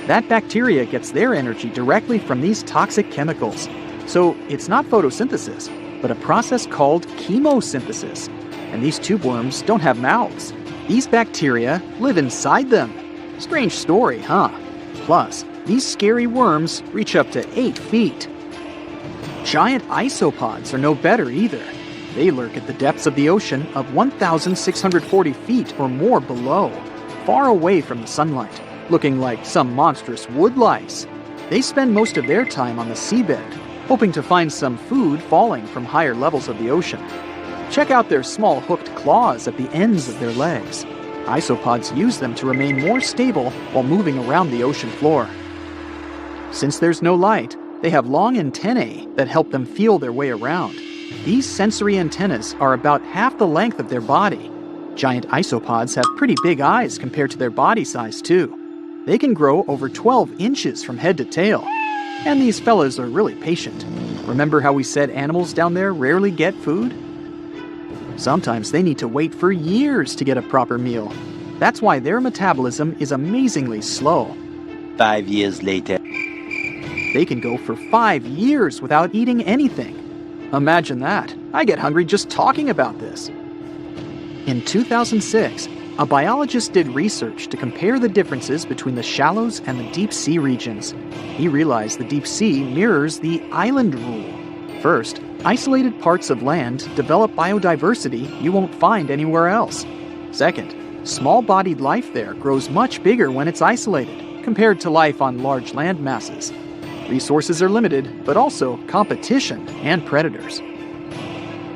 That bacteria gets their energy directly from these toxic chemicals. So it's not photosynthesis, but a process called chemosynthesis. And these tube worms don't have mouths. These bacteria live inside them. Strange story, huh? Plus, these scary worms reach up to 8 feet. Giant isopods are no better either. They lurk at the depths of the ocean of 1,640 feet or more below, far away from the sunlight, looking like some monstrous wood lice. They spend most of their time on the seabed, hoping to find some food falling from higher levels of the ocean. Check out their small hooked claws at the ends of their legs. Isopods use them to remain more stable while moving around the ocean floor. Since there's no light, they have long antennae that help them feel their way around. These sensory antennas are about half the length of their body. Giant isopods have pretty big eyes compared to their body size, too. They can grow over 12 inches from head to tail. And these fellas are really patient. Remember how we said animals down there rarely get food? Sometimes they need to wait for years to get a proper meal. That's why their metabolism is amazingly slow. 5 years later. They can go for 5 years without eating anything. Imagine that. I get hungry just talking about this. In 2006, a biologist did research to compare the differences between the shallows and the deep sea regions. He realized the deep sea mirrors the island rule. First, isolated parts of land develop biodiversity you won't find anywhere else. Second, small-bodied life there grows much bigger when it's isolated, compared to life on large land masses. Resources are limited, but also competition and predators.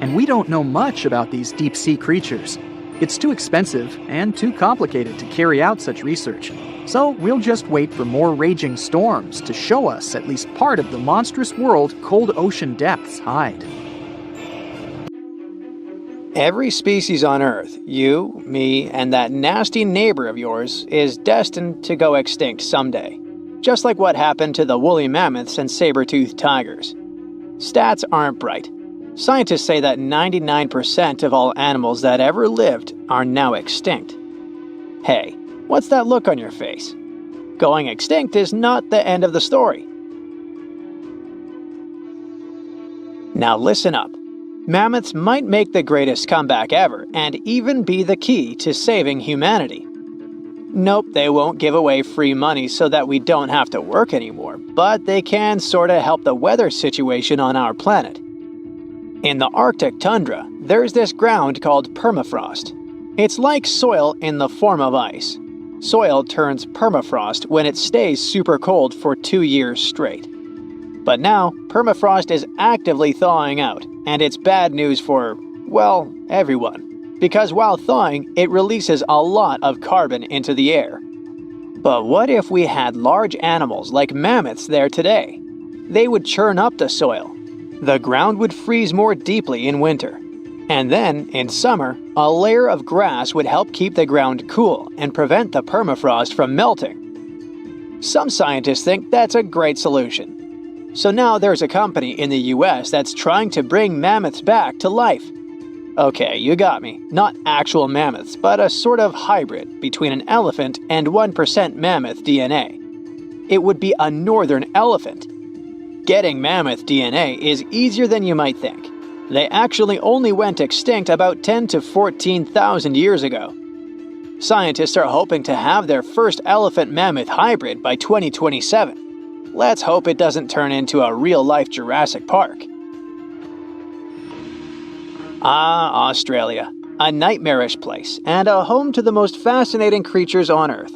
And we don't know much about these deep-sea creatures. It's too expensive and too complicated to carry out such research. So we'll just wait for more raging storms to show us at least part of the monstrous world cold ocean depths hide. Every species on Earth, you, me, and that nasty neighbor of yours, is destined to go extinct someday. Just like what happened to the woolly mammoths and saber-toothed tigers. Stats aren't bright. Scientists say that 99% of all animals that ever lived are now extinct. Hey, what's that look on your face? Going extinct is not the end of the story. Now listen up. Mammoths might make the greatest comeback ever and even be the key to saving humanity. Nope, they won't give away free money so that we don't have to work anymore, but they can sorta help the weather situation on our planet. In the Arctic tundra, there's this ground called permafrost. It's like soil in the form of ice. Soil turns permafrost when it stays super cold for 2 years straight. But now, permafrost is actively thawing out, and it's bad news for, well, everyone. Because while thawing, it releases a lot of carbon into the air. But what if we had large animals like mammoths there today? They would churn up the soil. The ground would freeze more deeply in winter. And then, in summer, a layer of grass would help keep the ground cool and prevent the permafrost from melting. Some scientists think that's a great solution. So now there's a company in the US that's trying to bring mammoths back to life. Okay, you got me. Not actual mammoths, but a sort of hybrid between an elephant and 1% mammoth DNA. It would be a northern elephant. Getting mammoth DNA is easier than you might think. They actually only went extinct about 10 to 14,000 years ago. Scientists are hoping to have their first elephant-mammoth hybrid by 2027. Let's hope it doesn't turn into a real-life Jurassic Park. Ah, Australia. A nightmarish place, and a home to the most fascinating creatures on Earth.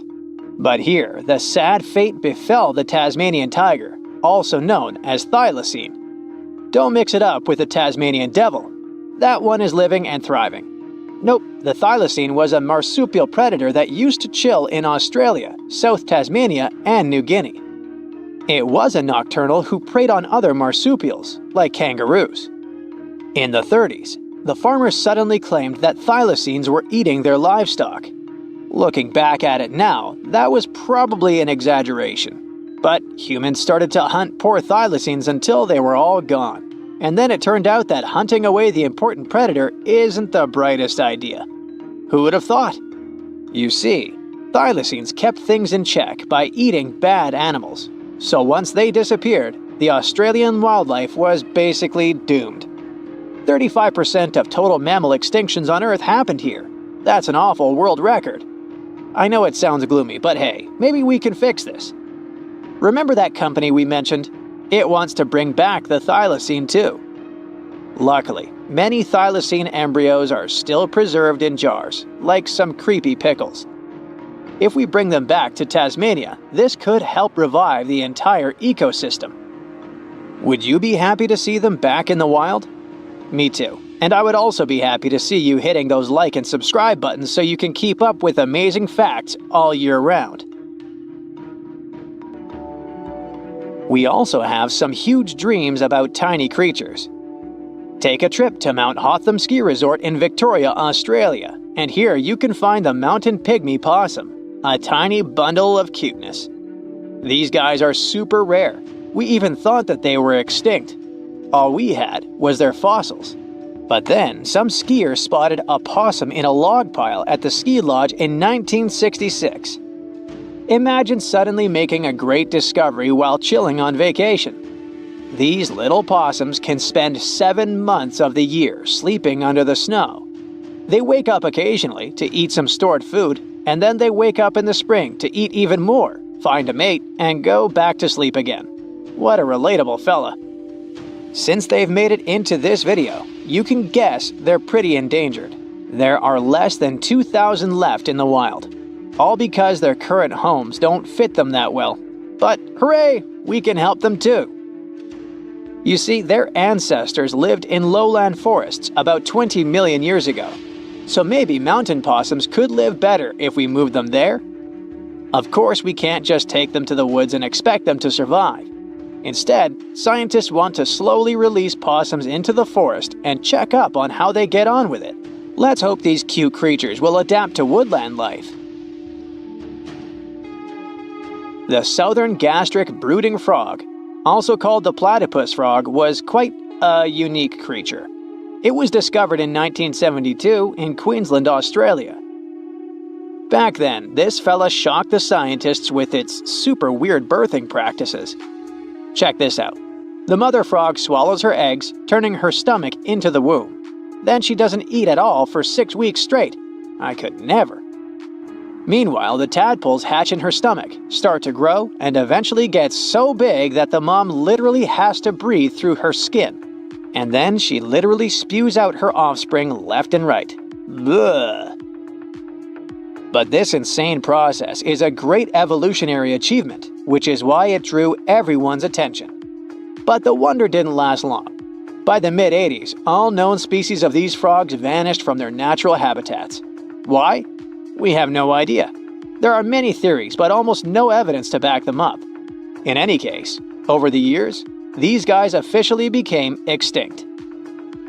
But here, the sad fate befell the Tasmanian tiger, also known as thylacine. Don't mix it up with the Tasmanian devil. That one is living and thriving. Nope, the thylacine was a marsupial predator that used to chill in Australia, South Tasmania, and New Guinea. It was a nocturnal who preyed on other marsupials, like kangaroos. In the 30s, the farmers suddenly claimed that thylacines were eating their livestock. Looking back at it now, that was probably an exaggeration. But humans started to hunt poor thylacines until they were all gone. And then it turned out that hunting away the important predator isn't the brightest idea. Who would have thought? You see, thylacines kept things in check by eating bad animals. So once they disappeared, the Australian wildlife was basically doomed. 35% of total mammal extinctions on Earth happened here. That's an awful world record. I know it sounds gloomy, but hey, maybe we can fix this. Remember that company we mentioned? It wants to bring back the thylacine too. Luckily, many thylacine embryos are still preserved in jars, like some creepy pickles. If we bring them back to Tasmania, this could help revive the entire ecosystem. Would you be happy to see them back in the wild? Me too. And I would also be happy to see you hitting those like and subscribe buttons so you can keep up with amazing facts all year round. We also have some huge dreams about tiny creatures. Take a trip to Mount Hotham Ski Resort in Victoria, Australia, and here you can find the mountain pygmy possum, a tiny bundle of cuteness. These guys are super rare. We even thought that they were extinct. All we had was their fossils. But then, some skiers spotted a possum in a log pile at the ski lodge in 1966. Imagine suddenly making a great discovery while chilling on vacation. These little possums can spend 7 months of the year sleeping under the snow. They wake up occasionally to eat some stored food, and then they wake up in the spring to eat even more, find a mate, and go back to sleep again. What a relatable fella. Since they've made it into this video, you can guess they're pretty endangered. There are less than 2,000 left in the wild, all because their current homes don't fit them that well. But hooray, we can help them too. You see, their ancestors lived in lowland forests about 20 million years ago, so maybe mountain possums could live better if we moved them there. Of course, we can't just take them to the woods and expect them to survive. Instead, scientists want to slowly release possums into the forest and check up on how they get on with it. Let's hope these cute creatures will adapt to woodland life. The southern gastric brooding frog, also called the platypus frog, was quite a unique creature. It was discovered in 1972 in Queensland, Australia. Back then, this fella shocked the scientists with its super weird birthing practices. Check this out. The mother frog swallows her eggs, turning her stomach into the womb. Then she doesn't eat at all for 6 weeks straight. I could never. Meanwhile, the tadpoles hatch in her stomach, start to grow, and eventually get so big that the mom literally has to breathe through her skin. And then she literally spews out her offspring left and right. Bleh. But this insane process is a great evolutionary achievement, which is why it drew everyone's attention. But the wonder didn't last long. By the mid-80s, all known species of these frogs vanished from their natural habitats. Why? We have no idea. There are many theories, but almost no evidence to back them up. In any case, over the years, these guys officially became extinct.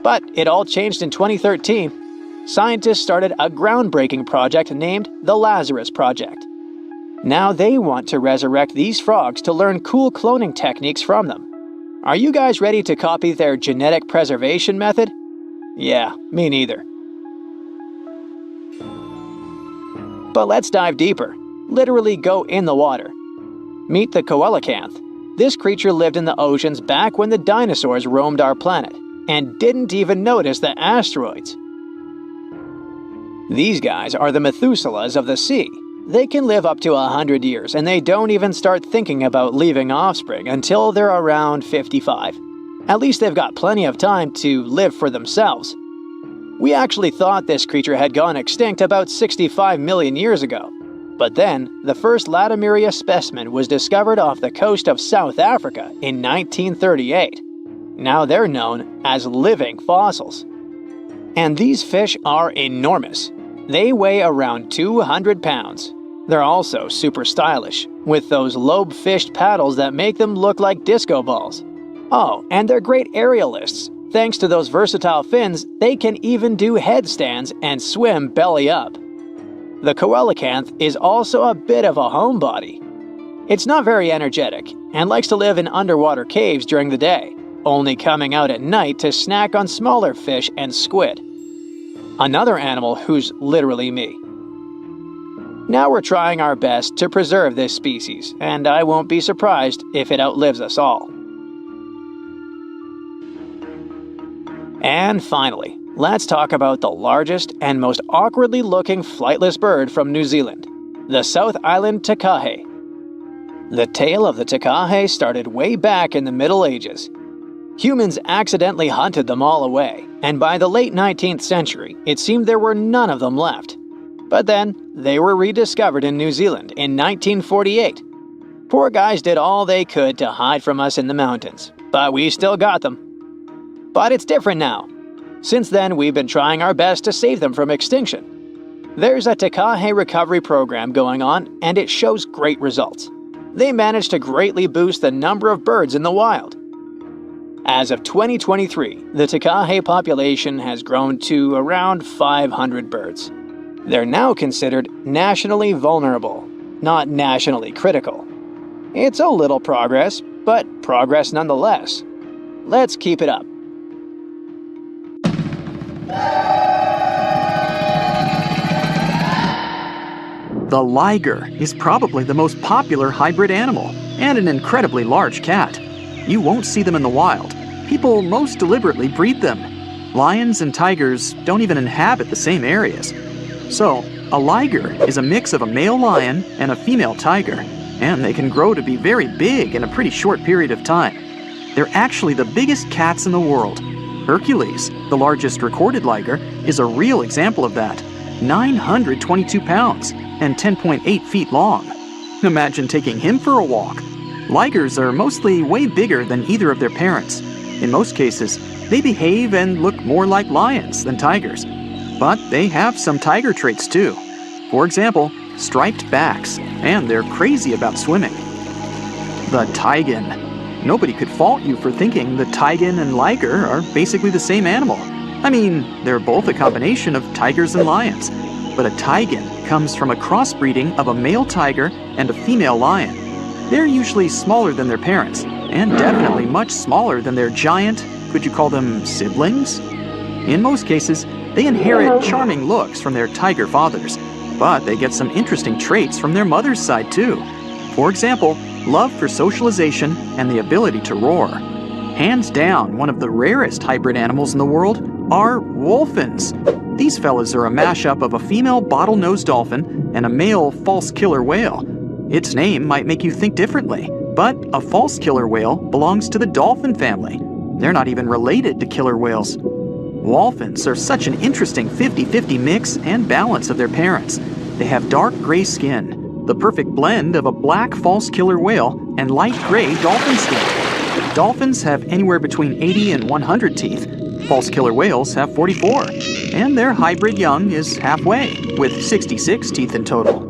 But it all changed in 2013. Scientists started a groundbreaking project named the Lazarus Project. Now they want to resurrect these frogs to learn cool cloning techniques from them. Are you guys ready to copy their genetic preservation method? Yeah, me neither. But let's dive deeper. Literally go in the water. Meet the coelacanth. This creature lived in the oceans back when the dinosaurs roamed our planet, and didn't even notice the asteroids. These guys are the Methuselahs of the sea. They can live up to 100 years, and they don't even start thinking about leaving offspring until they're around 55. At least they've got plenty of time to live for themselves. We actually thought this creature had gone extinct about 65 million years ago. But then, the first Latimeria specimen was discovered off the coast of South Africa in 1938. Now they're known as living fossils. And these fish are enormous. They weigh around 200 pounds. They're also super stylish, with those lobe-fished paddles that make them look like disco balls. Oh, and they're great aerialists. Thanks to those versatile fins, they can even do headstands and swim belly up. The coelacanth is also a bit of a homebody. It's not very energetic, and likes to live in underwater caves during the day, only coming out at night to snack on smaller fish and squid. Another animal who's literally me. Now we're trying our best to preserve this species, and I won't be surprised if it outlives us all. And finally, let's talk about the largest and most awkwardly looking flightless bird from New Zealand, the South Island takahe. The tale of the takahe started way back in the Middle Ages. Humans accidentally hunted them all away, and by the late 19th century, it seemed there were none of them left. But then, they were rediscovered in New Zealand in 1948. Poor guys did all they could to hide from us in the mountains, but we still got them. But it's different now. Since then, we've been trying our best to save them from extinction. There's a takahe recovery program going on, and it shows great results. They managed to greatly boost the number of birds in the wild. As of 2023, the takahe population has grown to around 500 birds. They're now considered nationally vulnerable, not nationally critical. It's a little progress, but progress nonetheless. Let's keep it up. The liger is probably the most popular hybrid animal, and an incredibly large cat. You won't see them in the wild. People most deliberately breed them. Lions and tigers don't even inhabit the same areas. So, a liger is a mix of a male lion and a female tiger, and they can grow to be very big in a pretty short period of time. They're actually the biggest cats in the world. Hercules, the largest recorded liger, is a real example of that. 922 pounds and 10.8 feet long. Imagine taking him for a walk. Ligers are mostly way bigger than either of their parents. In most cases, they behave and look more like lions than tigers. But they have some tiger traits too. For example, striped backs, and they're crazy about swimming. The taigen. Nobody could fault you for thinking the taigen and liger are basically the same animal. I mean, they're both a combination of tigers and lions. But a taigen comes from a crossbreeding of a male tiger and a female lion. They're usually smaller than their parents, and definitely much smaller than their giant, could you call them siblings? In most cases, they inherit charming looks from their tiger fathers, but they get some interesting traits from their mother's side too. For example, love for socialization and the ability to roar. Hands down, one of the rarest hybrid animals in the world are wolphins. These fellas are a mashup of a female bottlenose dolphin and a male false killer whale. Its name might make you think differently, but a false killer whale belongs to the dolphin family. They're not even related to killer whales. Wolphins are such an interesting 50-50 mix and balance of their parents. They have dark gray skin, the perfect blend of a black false killer whale and light gray dolphin skin. Dolphins have anywhere between 80 and 100 teeth. False killer whales have 44, and their hybrid young is halfway, with 66 teeth in total.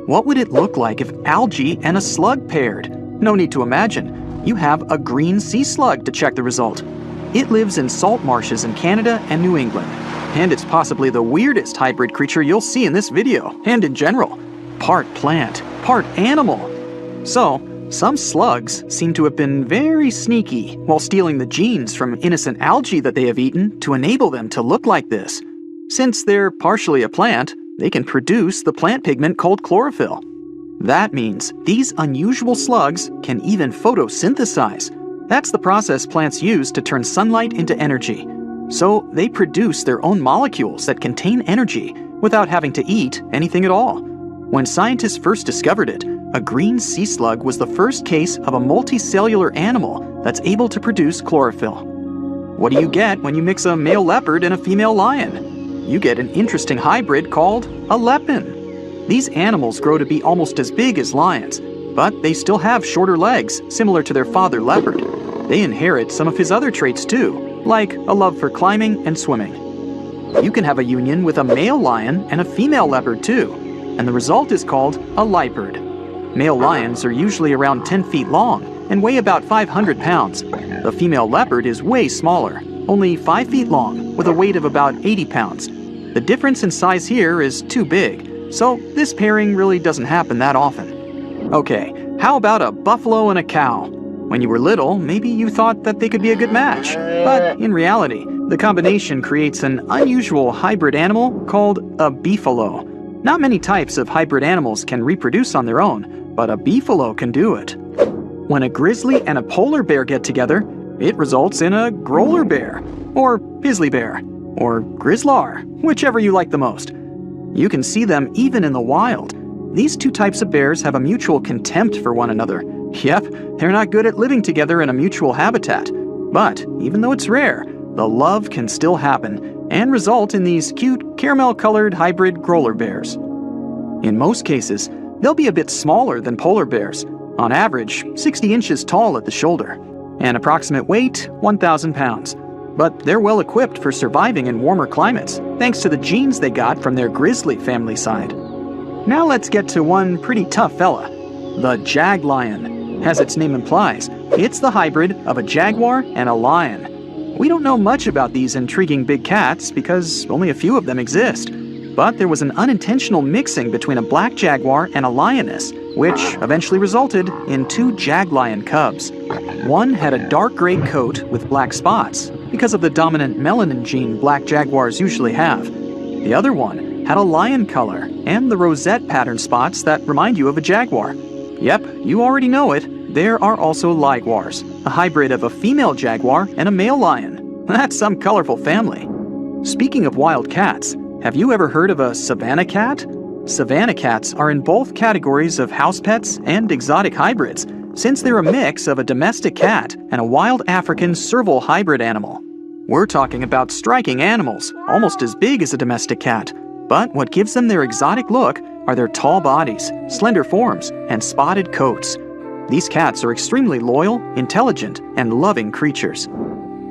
What would it look like if algae and a slug paired? No need to imagine. You have a green sea slug to check the result. It lives in salt marshes in Canada and New England, and it's possibly the weirdest hybrid creature you'll see in this video, and in general. Part plant, part animal. So, some slugs seem to have been very sneaky while stealing the genes from innocent algae that they have eaten to enable them to look like this. Since they're partially a plant, they can produce the plant pigment called chlorophyll. That means these unusual slugs can even photosynthesize. That's the process plants use to turn sunlight into energy. So they produce their own molecules that contain energy without having to eat anything at all. When scientists first discovered it, a green sea slug was the first case of a multicellular animal that's able to produce chlorophyll. What do you get when you mix a male leopard and a female lion? You get an interesting hybrid called a lepin. These animals grow to be almost as big as lions, but they still have shorter legs, similar to their father leopard. They inherit some of his other traits too, like a love for climbing and swimming. You can have a union with a male lion and a female leopard too, and the result is called a leopard. Male lions are usually around 10 feet long and weigh about 500 pounds. The female leopard is way smaller, only 5 feet long, with a weight of about 80 pounds. The difference in size here is too big, so this pairing really doesn't happen that often. Okay, how about a buffalo and a cow? When you were little, maybe you thought that they could be a good match, but in reality, the combination creates an unusual hybrid animal called a beefalo. Not many types of hybrid animals can reproduce on their own, but a beefalo can do it. When a grizzly and a polar bear get together, it results in a growler bear, or grizzly bear, or grizzlar, whichever you like the most. You can see them even in the wild. These two types of bears have a mutual contempt for one another. Yep, they're not good at living together in a mutual habitat. But even though it's rare, the love can still happen and result in these cute caramel-colored hybrid growler bears. In most cases, they'll be a bit smaller than polar bears, on average 60 inches tall at the shoulder, and approximate weight 1,000 pounds. But they're well equipped for surviving in warmer climates, thanks to the genes they got from their grizzly family side. Now let's get to one pretty tough fella, the jaglion. As its name implies, it's the hybrid of a jaguar and a lion. We don't know much about these intriguing big cats because only a few of them exist. But there was an unintentional mixing between a black jaguar and a lioness, which eventually resulted in two jaglion cubs. One had a dark gray coat with black spots, because of the dominant melanin gene black jaguars usually have. The other one had a lion color and the rosette pattern spots that remind you of a jaguar. Yep, you already know it. There are also liguars, a hybrid of a female jaguar and a male lion. That's some colorful family. Speaking of wild cats, have you ever heard of a savanna cat? Savanna cats are in both categories of house pets and exotic hybrids, since they're a mix of a domestic cat and a wild African serval hybrid animal. We're talking about striking animals, almost as big as a domestic cat. But what gives them their exotic look are their tall bodies, slender forms, and spotted coats. These cats are extremely loyal, intelligent, and loving creatures.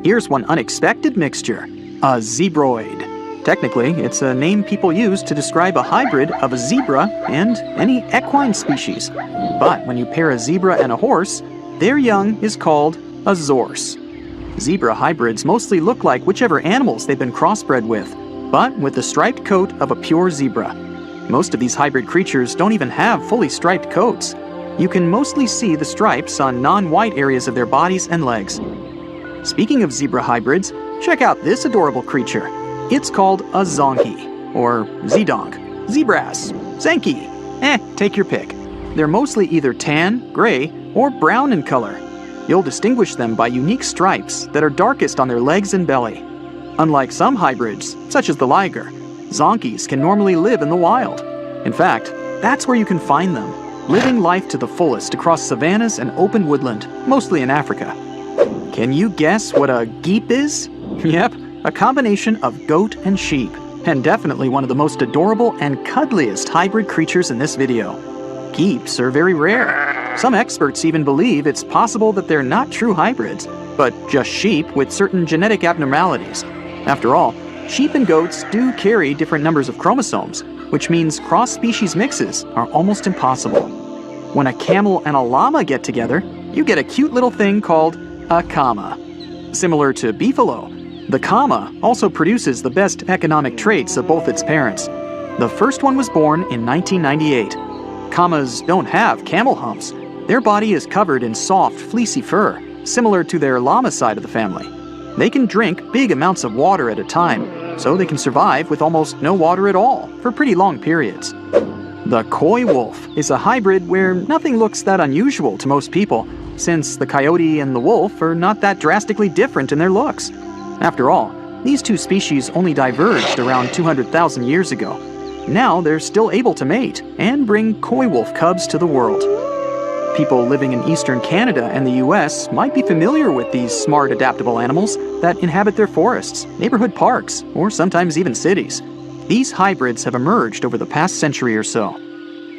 Here's one unexpected mixture, a zebroid. Technically, it's a name people use to describe a hybrid of a zebra and any equine species. But when you pair a zebra and a horse, their young is called a zorse. Zebra hybrids mostly look like whichever animals they've been crossbred with, but with the striped coat of a pure zebra. Most of these hybrid creatures don't even have fully striped coats. You can mostly see the stripes on non-white areas of their bodies and legs. Speaking of zebra hybrids, check out this adorable creature. It's called a zonky, or zedonk, zebras, zenki, take your pick. They're mostly either tan, gray, or brown in color. You'll distinguish them by unique stripes that are darkest on their legs and belly. Unlike some hybrids, such as the liger, zonkies can normally live in the wild. In fact, that's where you can find them, living life to the fullest across savannas and open woodland, mostly in Africa. Can you guess what a geep is? Yep. A combination of goat and sheep, and definitely one of the most adorable and cuddliest hybrid creatures in this video. Geeps are very rare. Some experts even believe it's possible that they're not true hybrids, but just sheep with certain genetic abnormalities. After all, sheep and goats do carry different numbers of chromosomes, which means cross-species mixes are almost impossible. When a camel and a llama get together, you get a cute little thing called a kama. Similar to beefalo, the kama also produces the best economic traits of both its parents. The first one was born in 1998. Kamas don't have camel humps. Their body is covered in soft, fleecy fur, similar to their llama side of the family. They can drink big amounts of water at a time, so they can survive with almost no water at all for pretty long periods. The coy wolf is a hybrid where nothing looks that unusual to most people, since the coyote and the wolf are not that drastically different in their looks. After all, these two species only diverged around 200,000 years ago. Now they're still able to mate and bring coy wolf cubs to the world. People living in eastern Canada and the US might be familiar with these smart, adaptable animals that inhabit their forests, neighborhood parks, or sometimes even cities. These hybrids have emerged over the past century or so.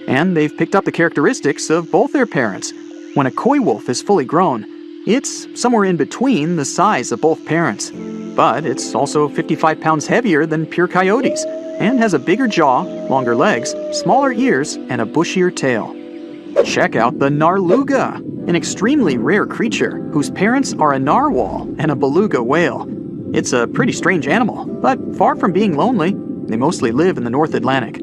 And they've picked up the characteristics of both their parents. When a coy wolf is fully grown, it's somewhere in between the size of both parents. But it's also 55 pounds heavier than pure coyotes, and has a bigger jaw, longer legs, smaller ears, and a bushier tail. Check out the narluga, an extremely rare creature whose parents are a narwhal and a beluga whale. It's a pretty strange animal, but far from being lonely, they mostly live in the North Atlantic.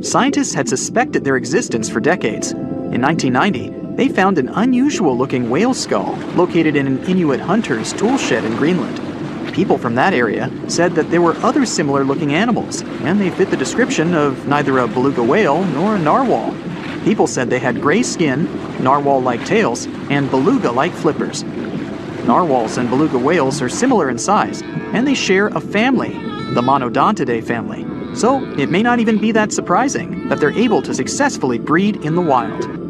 Scientists had suspected their existence for decades. In 1990, they found an unusual-looking whale skull located in an Inuit hunter's tool shed in Greenland. People from that area said that there were other similar-looking animals, and they fit the description of neither a beluga whale nor a narwhal. People said they had gray skin, narwhal-like tails, and beluga-like flippers. Narwhals and beluga whales are similar in size, and they share a family, the Monodontidae family. So it may not even be that surprising that they're able to successfully breed in the wild.